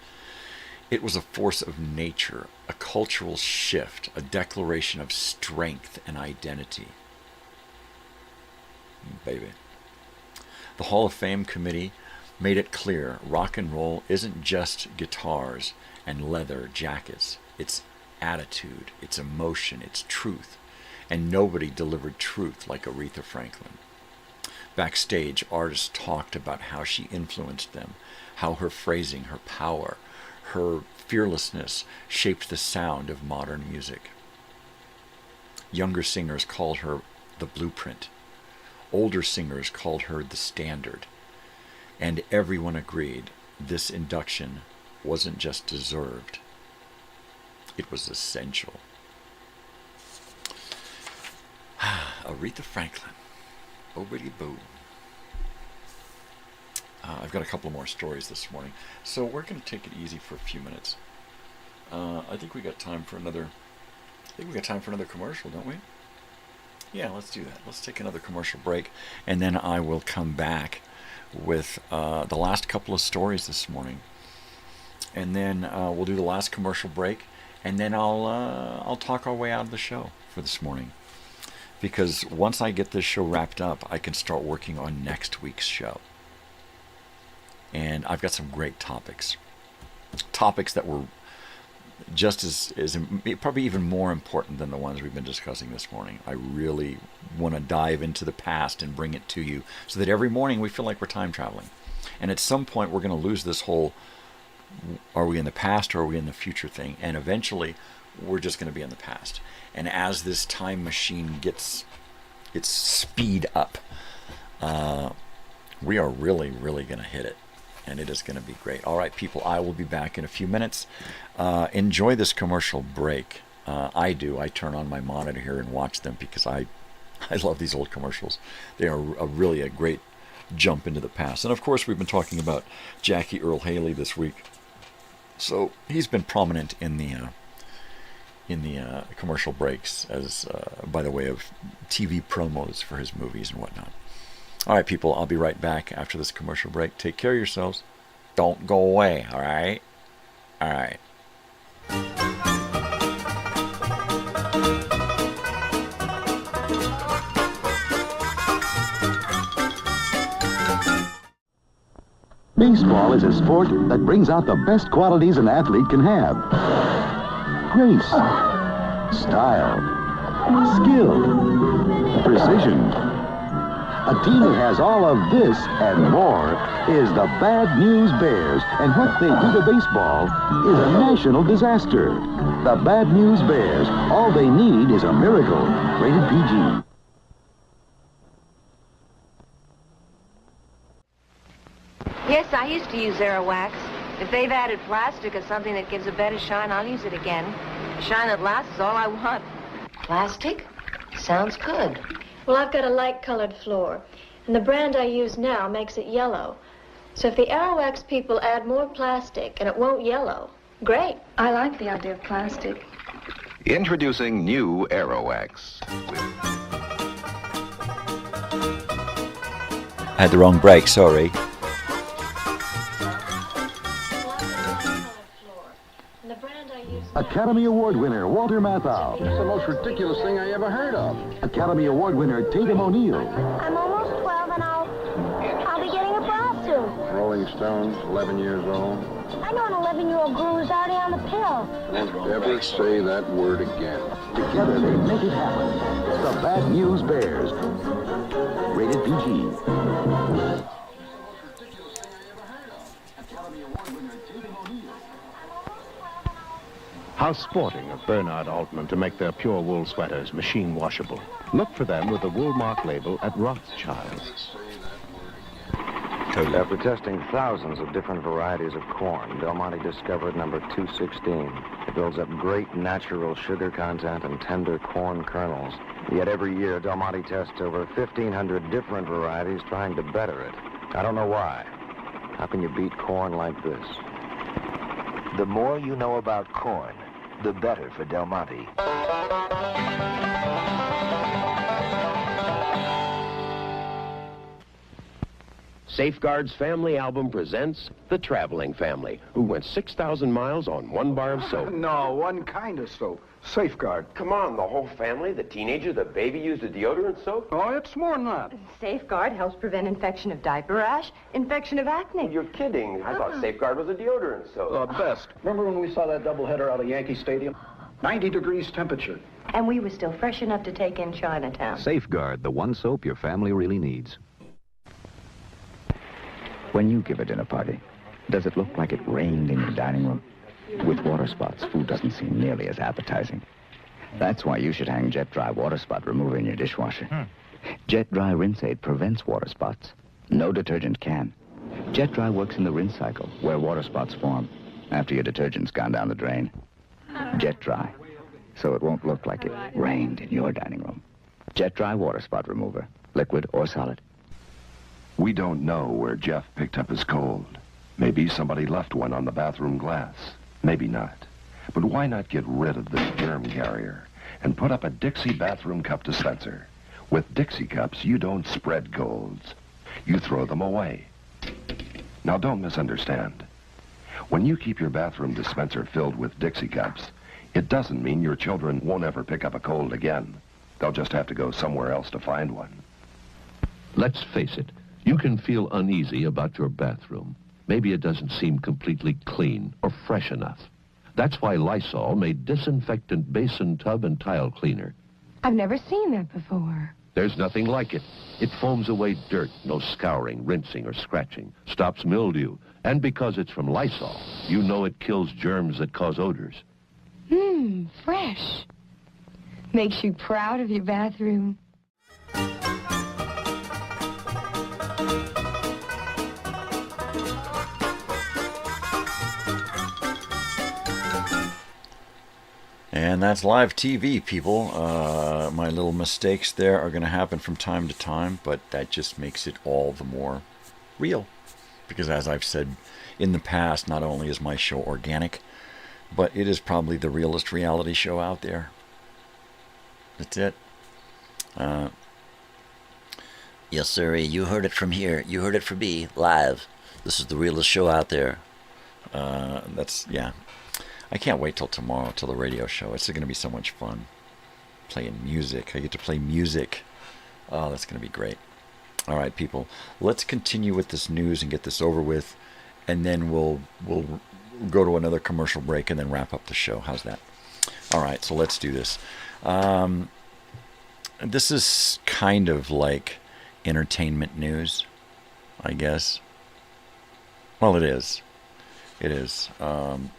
it was a force of nature, a cultural shift, a declaration of strength and identity. Baby. The Hall of Fame committee made it clear rock and roll isn't just guitars and leather jackets. It's attitude, it's emotion, it's truth. And nobody delivered truth like Aretha Franklin. Backstage, artists talked about how she influenced them, how her phrasing, her power, her fearlessness shaped the sound of modern music. Younger singers called her the blueprint. Older singers called her the standard. And everyone agreed this induction wasn't just deserved, it was essential. Aretha Franklin. Boobity boo. I've got a couple more stories this morning, so we're going to take it easy for a few minutes. I think we got time for another. Commercial, don't we? Yeah, let's do that. Let's take another commercial break, and then I will come back with the last couple of stories this morning, and then we'll do the last commercial break, and then I'll talk our way out of the show for this morning. Because once I get this show wrapped up, I can start working on next week's show. And I've got some great topics. Topics that were just as probably even more important than the ones we've been discussing this morning. I really want to dive into the past and bring it to you so that every morning we feel like we're time traveling. And at some point we're going to lose this whole are we in the past or are we in the future thing. And eventually we're just going to be in the past. And as this time machine gets its speed up, we are really, really going to hit it. And it is going to be great. All right, people, I will be back in a few minutes. Enjoy this commercial break. I do. I turn on my monitor here and watch them because I love these old commercials. They are really a great jump into the past. And, of course, we've been talking about Jackie Earl Haley this week. So he's been prominent in the commercial breaks as by the way of TV promos for his movies and whatnot. All right, people, I'll be right back after this commercial break. Take care of yourselves. Don't go away, all right? All right. Baseball is a sport that brings out the best qualities an athlete can have. Grace, style, skill, precision. A team that has all of this and more is the Bad News Bears, and what they do to baseball is a national disaster. The Bad News Bears, all they need is a miracle. Rated PG. Yes, I used to use Aerowax. If they've added plastic or something that gives a better shine, I'll use it again. A shine that lasts is all I want. Plastic? Sounds good. Well, I've got a light-colored floor, and the brand I use now makes it yellow. So if the Aerowax people add more plastic and it won't yellow, great. I like the idea of plastic. Introducing new Aerowax. I had the wrong break, sorry. Academy Award winner Walter Matthau. It's the most ridiculous thing I ever heard of. Academy Award winner Tatum O'Neal. I'm almost 12 and I'll be getting a bra soon. Rolling Stones, 11 years old. I know an 11-year-old girl who's already on the pill. Don't ever say that word again. Together they make it happen. The Bad News Bears. Rated PG. How sporting of Bernard Altman to make their pure wool sweaters machine washable. Look for them with the wool mark label at Rothschild's. After testing thousands of different varieties of corn, Del Monte discovered number 216. It builds up great natural sugar content and tender corn kernels. Yet every year, Del Monte tests over 1,500 different varieties trying to better it. I don't know why. How can you beat corn like this? The more you know about corn, the better for Del Monte. Safeguard's family album presents The Traveling Family, who went 6,000 miles on one bar of soap. No, one kind of soap. Safeguard. Come on, the whole family, the teenager, the baby used a deodorant soap? Oh, it's more than that. Safeguard helps prevent infection of diaper rash, infection of acne. You're kidding. I thought Safeguard was a deodorant soap. Best. Remember when we saw that doubleheader out of Yankee Stadium? 90 degrees temperature. And we were still fresh enough to take in Chinatown. Safeguard, the one soap your family really needs. When you give a dinner party, does it look like it rained in your dining room? With water spots, food doesn't seem nearly as appetizing. That's why you should hang Jet Dry Water Spot Remover in your dishwasher. Jet Dry Rinse Aid prevents water spots. No detergent can. Jet Dry works in the rinse cycle, where water spots form after your detergent's gone down the drain. Jet Dry, so it won't look like it rained in your dining room. Jet Dry Water Spot Remover, liquid or solid. We don't know where Jeff picked up his cold. Maybe somebody left one on the bathroom glass. Maybe not. But why not get rid of this germ carrier and put up a Dixie bathroom cup dispenser? With Dixie cups, you don't spread colds. You throw them away. Now, don't misunderstand. When you keep your bathroom dispenser filled with Dixie cups, it doesn't mean your children won't ever pick up a cold again. They'll just have to go somewhere else to find one. Let's face it. You can feel uneasy about your bathroom. Maybe it doesn't seem completely clean or fresh enough. That's why Lysol made disinfectant basin tub and tile cleaner. I've never seen that before. There's nothing like it. It foams away dirt, no scouring, rinsing, or scratching, stops mildew. And because it's from Lysol, you know it kills germs that cause odors. Fresh. Makes you proud of your bathroom. And that's live TV, people. My little mistakes there are going to happen from time to time, but that just makes it all the more real. Because as I've said in the past, not only is my show organic, but it is probably the realest reality show out there. That's it. Yes, sir. You heard it from here. You heard it from me, live. This is the realest show out there. Yeah. I can't wait till tomorrow, till the radio show. It's going to be so much fun. Playing music. I get to play music. Oh, that's going to be great. All right, people. Let's continue with this news and get this over with. And then we'll go to another commercial break and then wrap up the show. How's that? All right, so let's do this. This is kind of like entertainment news, I guess. Well, it is. It is.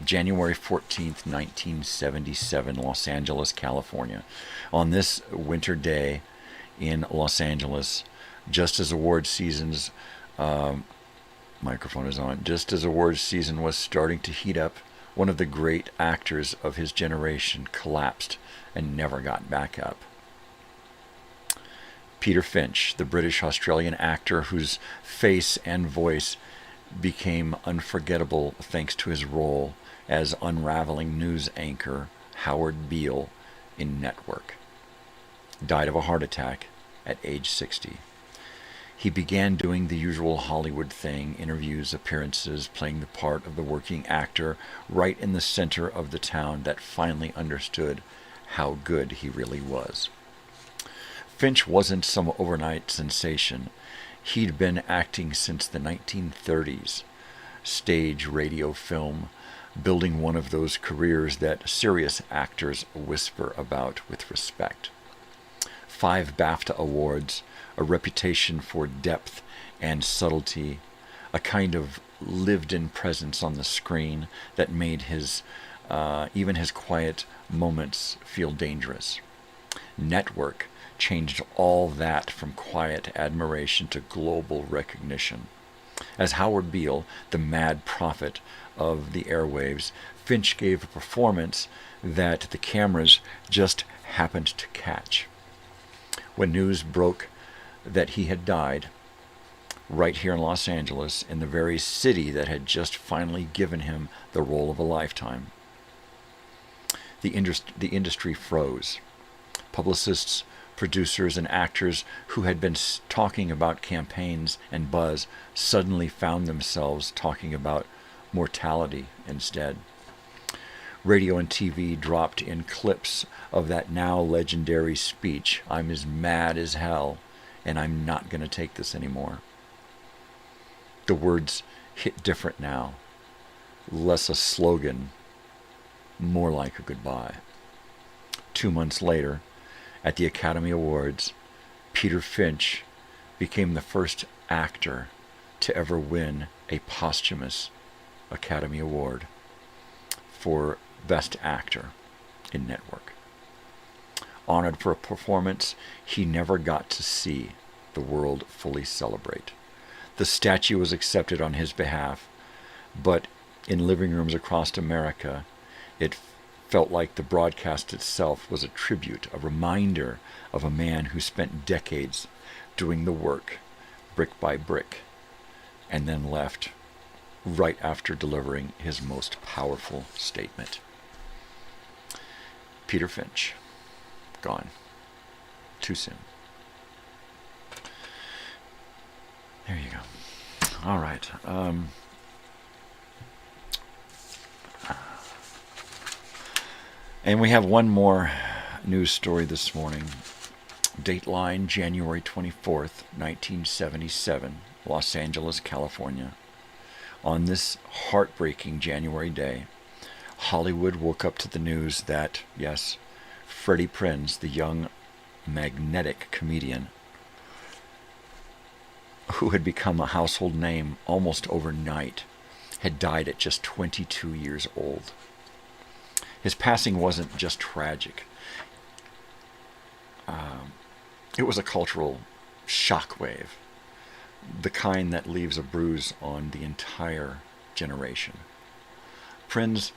January 14th, 1977, Los Angeles, California. On this winter day in Los Angeles, just as award season's microphone is on, just as award season was starting to heat up, one of the great actors of his generation collapsed and never got back up. Peter Finch, the British-Australian actor whose face and voice became unforgettable thanks to his role as unraveling news anchor Howard Beale in Network, died of a heart attack at age 60. He began doing the usual Hollywood thing, interviews, appearances, playing the part of the working actor right in the center of the town that finally understood how good he really was. Finch wasn't some overnight sensation. He'd been acting since the 1930s. Stage, radio, film, building one of those careers that serious actors whisper about with respect. 5 BAFTA awards, a reputation for depth and subtlety, a kind of lived-in presence on the screen that made even his quiet moments feel dangerous. Network changed all that from quiet admiration to global recognition. As Howard Beale, the mad prophet of the airwaves, Finch gave a performance that the cameras just happened to catch. When news broke that he had died, right here in Los Angeles, in the very city that had just finally given him the role of a lifetime, the industry froze. Publicists, producers, and actors who had been talking about campaigns and buzz suddenly found themselves talking about mortality instead. Radio and TV dropped in clips of that now legendary speech, "I'm as mad as hell, and I'm not going to take this anymore." The words hit different now, less a slogan, more like a goodbye. 2 months later, at the Academy Awards, Peter Finch became the first actor to ever win a posthumous Academy Award for Best Actor in Network. Honored for a performance he never got to see the world fully celebrate. The statue was accepted on his behalf, but in living rooms across America, it felt like the broadcast itself was a tribute, a reminder of a man who spent decades doing the work, brick by brick, and then left right after delivering his most powerful statement. Peter Finch, gone. Too soon. There you go. All right. And we have one more news story this morning. Dateline, January 24th, 1977, Los Angeles, California. On this heartbreaking January day, Hollywood woke up to the news that, yes, Freddie Prinze, the young magnetic comedian who had become a household name almost overnight, had died at just 22 years old. His passing wasn't just tragic. It was a cultural shockwave, the kind that leaves a bruise on the entire generation. Prinze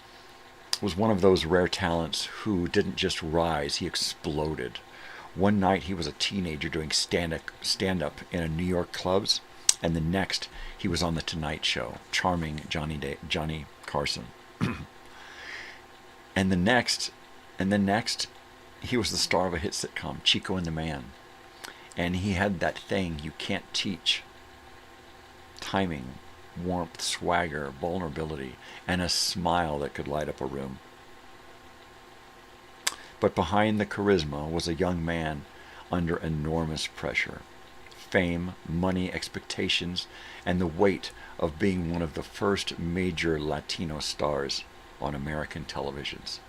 was one of those rare talents who didn't just rise, he exploded. One night he was a teenager doing stand-up in New York clubs, and the next he was on The Tonight Show, charming Johnny Carson. And the next, he was the star of a hit sitcom, Chico and the Man. And he had that thing you can't teach. Timing, warmth, swagger, vulnerability, and a smile that could light up a room. But behind the charisma was a young man under enormous pressure. Fame, money, expectations, and the weight of being one of the first major Latino stars on American televisions.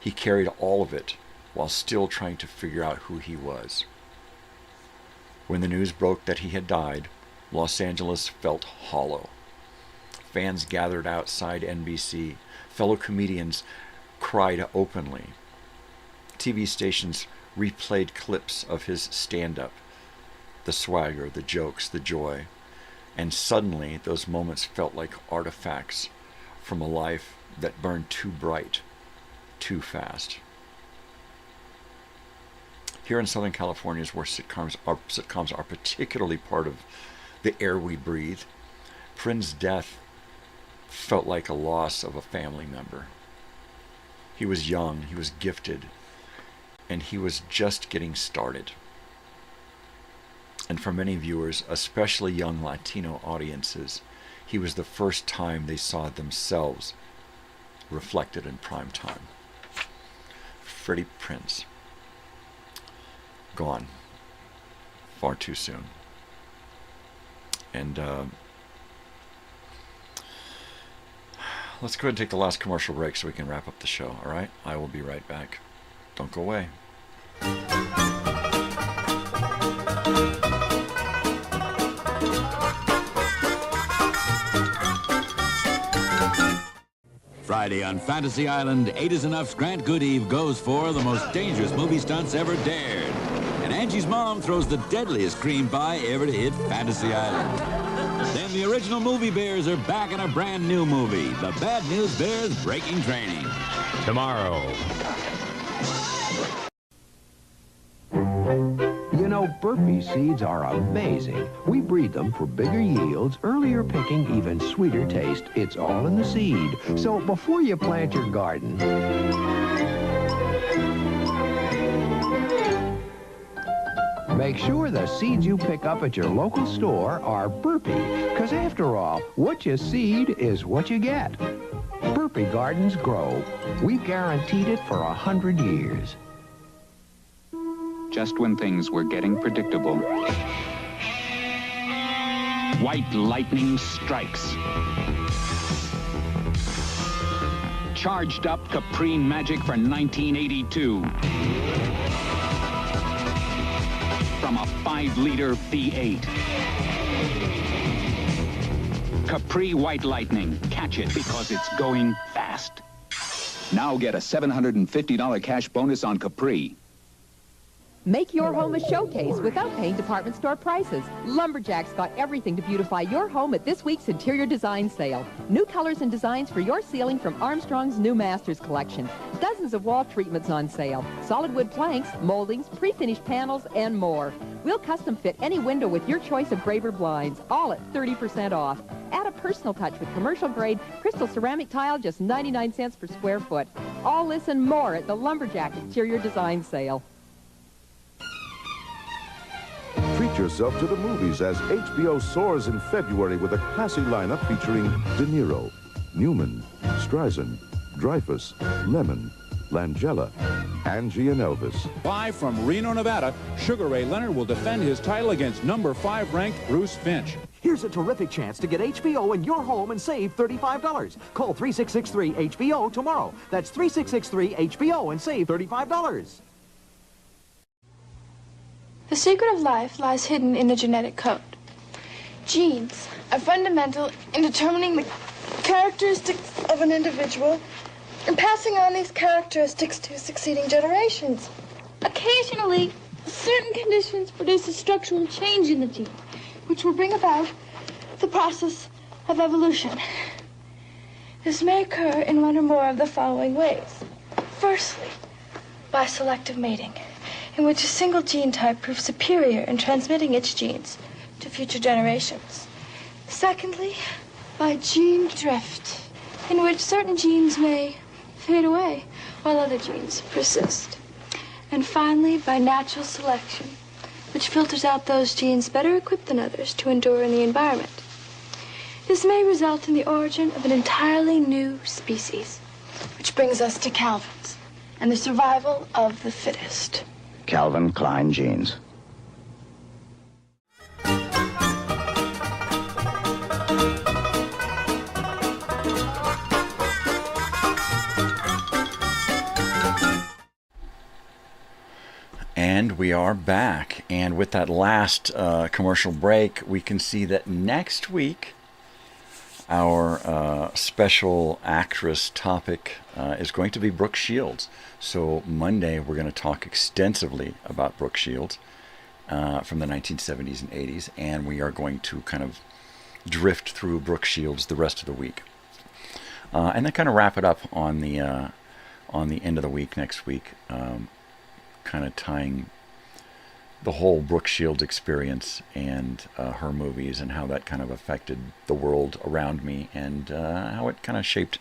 He carried all of it while still trying to figure out who he was. When the news broke that he had died, Los Angeles felt hollow. Fans gathered outside NBC. Fellow comedians cried openly. TV stations replayed clips of his stand-up, the swagger, the jokes, the joy, and suddenly those moments felt like artifacts from a life that burned too bright, too fast. Here in Southern California is where sitcoms are particularly part of the air we breathe. Prince's death felt like a loss of a family member. He was young, he was gifted, and he was just getting started. And for many viewers, especially young Latino audiences, he was the first time they saw themselves reflected in prime time. Freddie Prinze. Gone. Far too soon. And let's go ahead and take the last commercial break so we can wrap up the show, all right? I will be right back. Don't go away. Friday on Fantasy Island, 8 is Enough's Grant Goodeve goes for the most dangerous movie stunts ever dared. And Angie's mom throws the deadliest cream pie ever to hit Fantasy Island. Then the original movie bears are back in a brand new movie, The Bad News Bears Breaking Training. Tomorrow. You know, burpee seeds are amazing. We breed them for bigger yields, earlier picking, even sweeter taste. It's all in the seed. So before you plant your garden, make sure the seeds you pick up at your local store are burpee. Because after all, what you seed is what you get. Burpee gardens grow. We've guaranteed it for 100 years. Just when things were getting predictable, white lightning strikes. Charged up Capri Magic for 1982. From a 5-liter V8. Capri White Lightning. Catch it because it's going fast. Now get a $750 cash bonus on Capri. Make your home a showcase without paying department store prices. Lumberjack's got everything to beautify your home at this week's interior design sale. New colors and designs for your ceiling from Armstrong's new Masters collection. Dozens of wall treatments on sale. Solid wood planks, moldings, pre-finished panels, and more. We'll custom fit any window with your choice of braver blinds, all at 30% off. Add a personal touch with commercial-grade crystal ceramic tile, just 99 cents per square foot. All this and more at the Lumberjack interior design sale. Treat yourself to the movies as HBO soars in February with a classy lineup featuring De Niro, Newman, Streisand, Dreyfuss, Lemon, Langella, Angie and Elvis. Live from Reno, Nevada, Sugar Ray Leonard will defend his title against number 5 ranked Bruce Finch. Here's a terrific chance to get HBO in your home and save $35. Call 3663-HBO tomorrow. That's 3663-HBO and save $35. The secret of life lies hidden in the genetic code. Genes are fundamental in determining the characteristics of an individual and passing on these characteristics to succeeding generations. Occasionally, certain conditions produce a structural change in the gene, which will bring about the process of evolution. This may occur in one or more of the following ways. Firstly, by selective mating, in which a single gene type proves superior in transmitting its genes to future generations. Secondly, by gene drift, in which certain genes may fade away while other genes persist. And finally, by natural selection, which filters out those genes better equipped than others to endure in the environment. This may result in the origin of an entirely new species, which brings us to Calvin's and the survival of the fittest. Calvin Klein jeans. And we are back. And with that last commercial break, we can see that next week our special actress topic is going to be Brooke Shields. So Monday we're going to talk extensively about Brooke Shields from the 1970s and 80s, and we are going to kind of drift through Brooke Shields the rest of the week, and then kind of wrap it up on the end of the week next week, kind of tying the whole Brooke Shields experience and her movies and how that kind of affected the world around me, and how it kind of shaped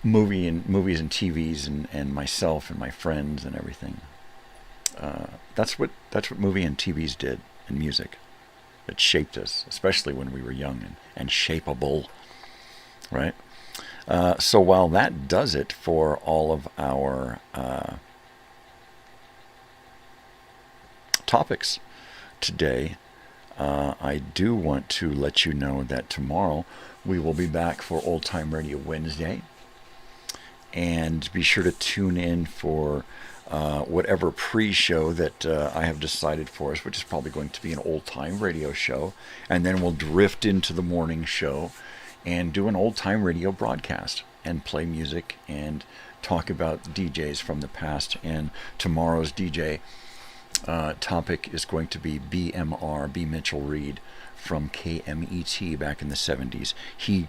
movies and TVs and myself and my friends and everything. that's what movie and TVs did, and music. It shaped us, especially when we were young and shapeable, right? So while that does it for all of our topics today, I do want to let you know that tomorrow we will be back for Old Time Radio Wednesday. And be sure to tune in for whatever pre-show that I have decided for us, which is probably going to be an old-time radio show. And then we'll drift into the morning show and do an old-time radio broadcast and play music and talk about DJs from the past. And tomorrow's DJ topic is going to be BMR, B. Mitchell Reed, from KMET back in the 70s. He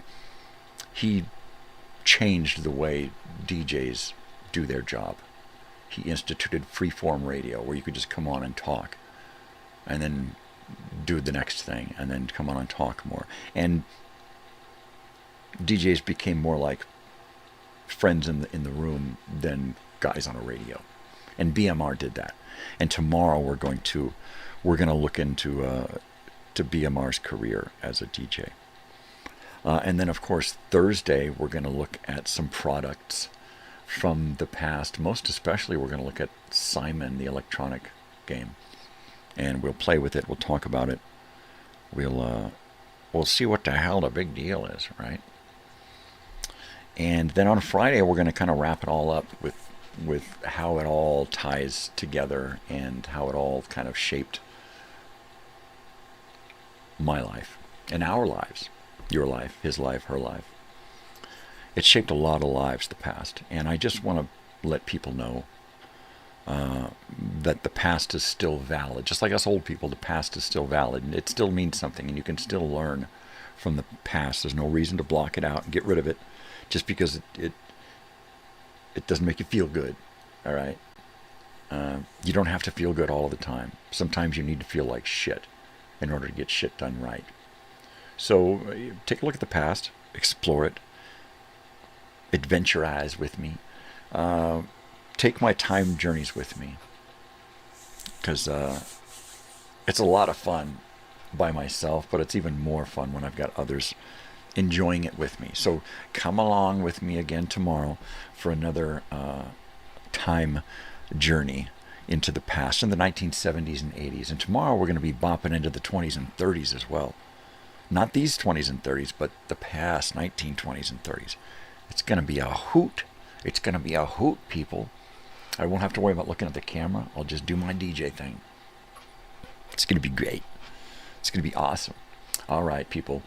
changed the way DJs do their job. He instituted freeform radio where you could just come on and talk and then do the next thing and then come on and talk more. And DJs became more like friends in the room than guys on a radio. And BMR did that. And tomorrow we're going to look into to BMR's career as a DJ. And then, of course, Thursday, we're going to look at some products from the past. Most especially, we're going to look at Simon, the electronic game. And we'll play with it. We'll talk about it. We'll see what the hell the big deal is, right? And then on Friday, we're going to kind of wrap it all up with how it all ties together and how it all kind of shaped my life and our lives. Your life, his life, her life. It shaped a lot of lives, the past. And I just want to let people know that the past is still valid. Just like us old people, the past is still valid. And it still means something, and you can still learn from the past. There's no reason to block it out and get rid of it just because it doesn't make you feel good, all right? You don't have to feel good all the time. Sometimes you need to feel like shit in order to get shit done right. So take a look at the past, explore it, adventurize with me, take my time journeys with me, because it's a lot of fun by myself, but it's even more fun when I've got others enjoying it with me. So come along with me again tomorrow for another time journey into the past, in the 1970s and 80s. And tomorrow we're going to be bopping into the 20s and 30s as well. Not these 20s and 30s, but the past 1920s and 30s. It's going to be a hoot. It's going to be a hoot, people. I won't have to worry about looking at the camera. I'll just do my DJ thing. It's going to be great. It's going to be awesome. All right, people.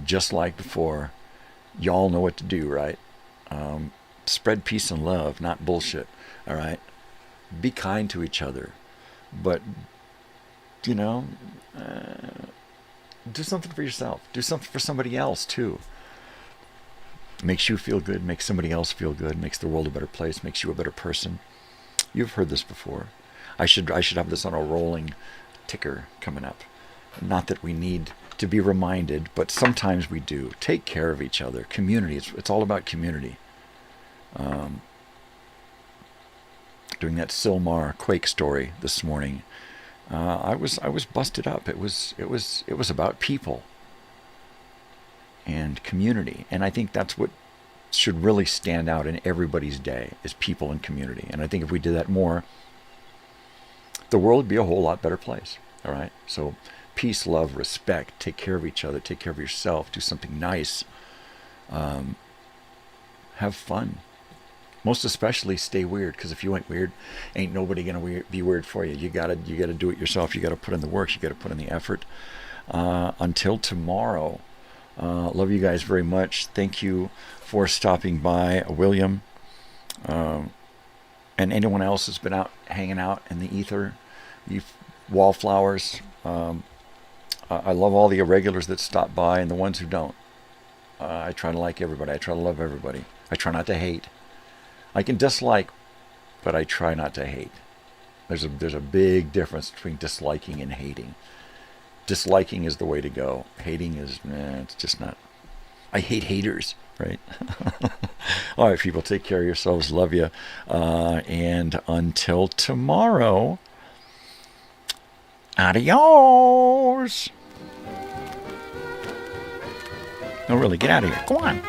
Just like before, y'all know what to do, right? Spread peace and love, not bullshit. All right? Be kind to each other. But, you know... do something for yourself. Do something for somebody else, too. Makes you feel good, makes somebody else feel good, makes the world a better place, makes you a better person. You've heard this before. I should have this on a rolling ticker coming up. Not that we need to be reminded, but sometimes we do. Take care of each other. Community. It's all about community. Doing that Silmar Quake story this morning, I was busted up. It was about people and community, and I think that's what should really stand out in everybody's day, is people and community. And I think if we did that more, the world would be a whole lot better place. All right. So peace, love, respect. Take care of each other. Take care of yourself. Do something nice. Have fun. Most especially, stay weird, because if you ain't weird, ain't nobody gonna be weird for you. You gotta do it yourself. You gotta put in the work. You gotta put in the effort. Until tomorrow, love you guys very much. Thank you for stopping by, William, and anyone else that's been out hanging out in the ether. You wallflowers. I love all the irregulars that stop by and the ones who don't. I try to like everybody. I try to love everybody. I try not to hate. I can dislike, but I try not to hate. There's a big difference between disliking and hating. Disliking is the way to go. Hating is, it's just not. I hate haters, right? All right, people, take care of yourselves. Love you. And until tomorrow, adios. No, really, get out of here. Go on.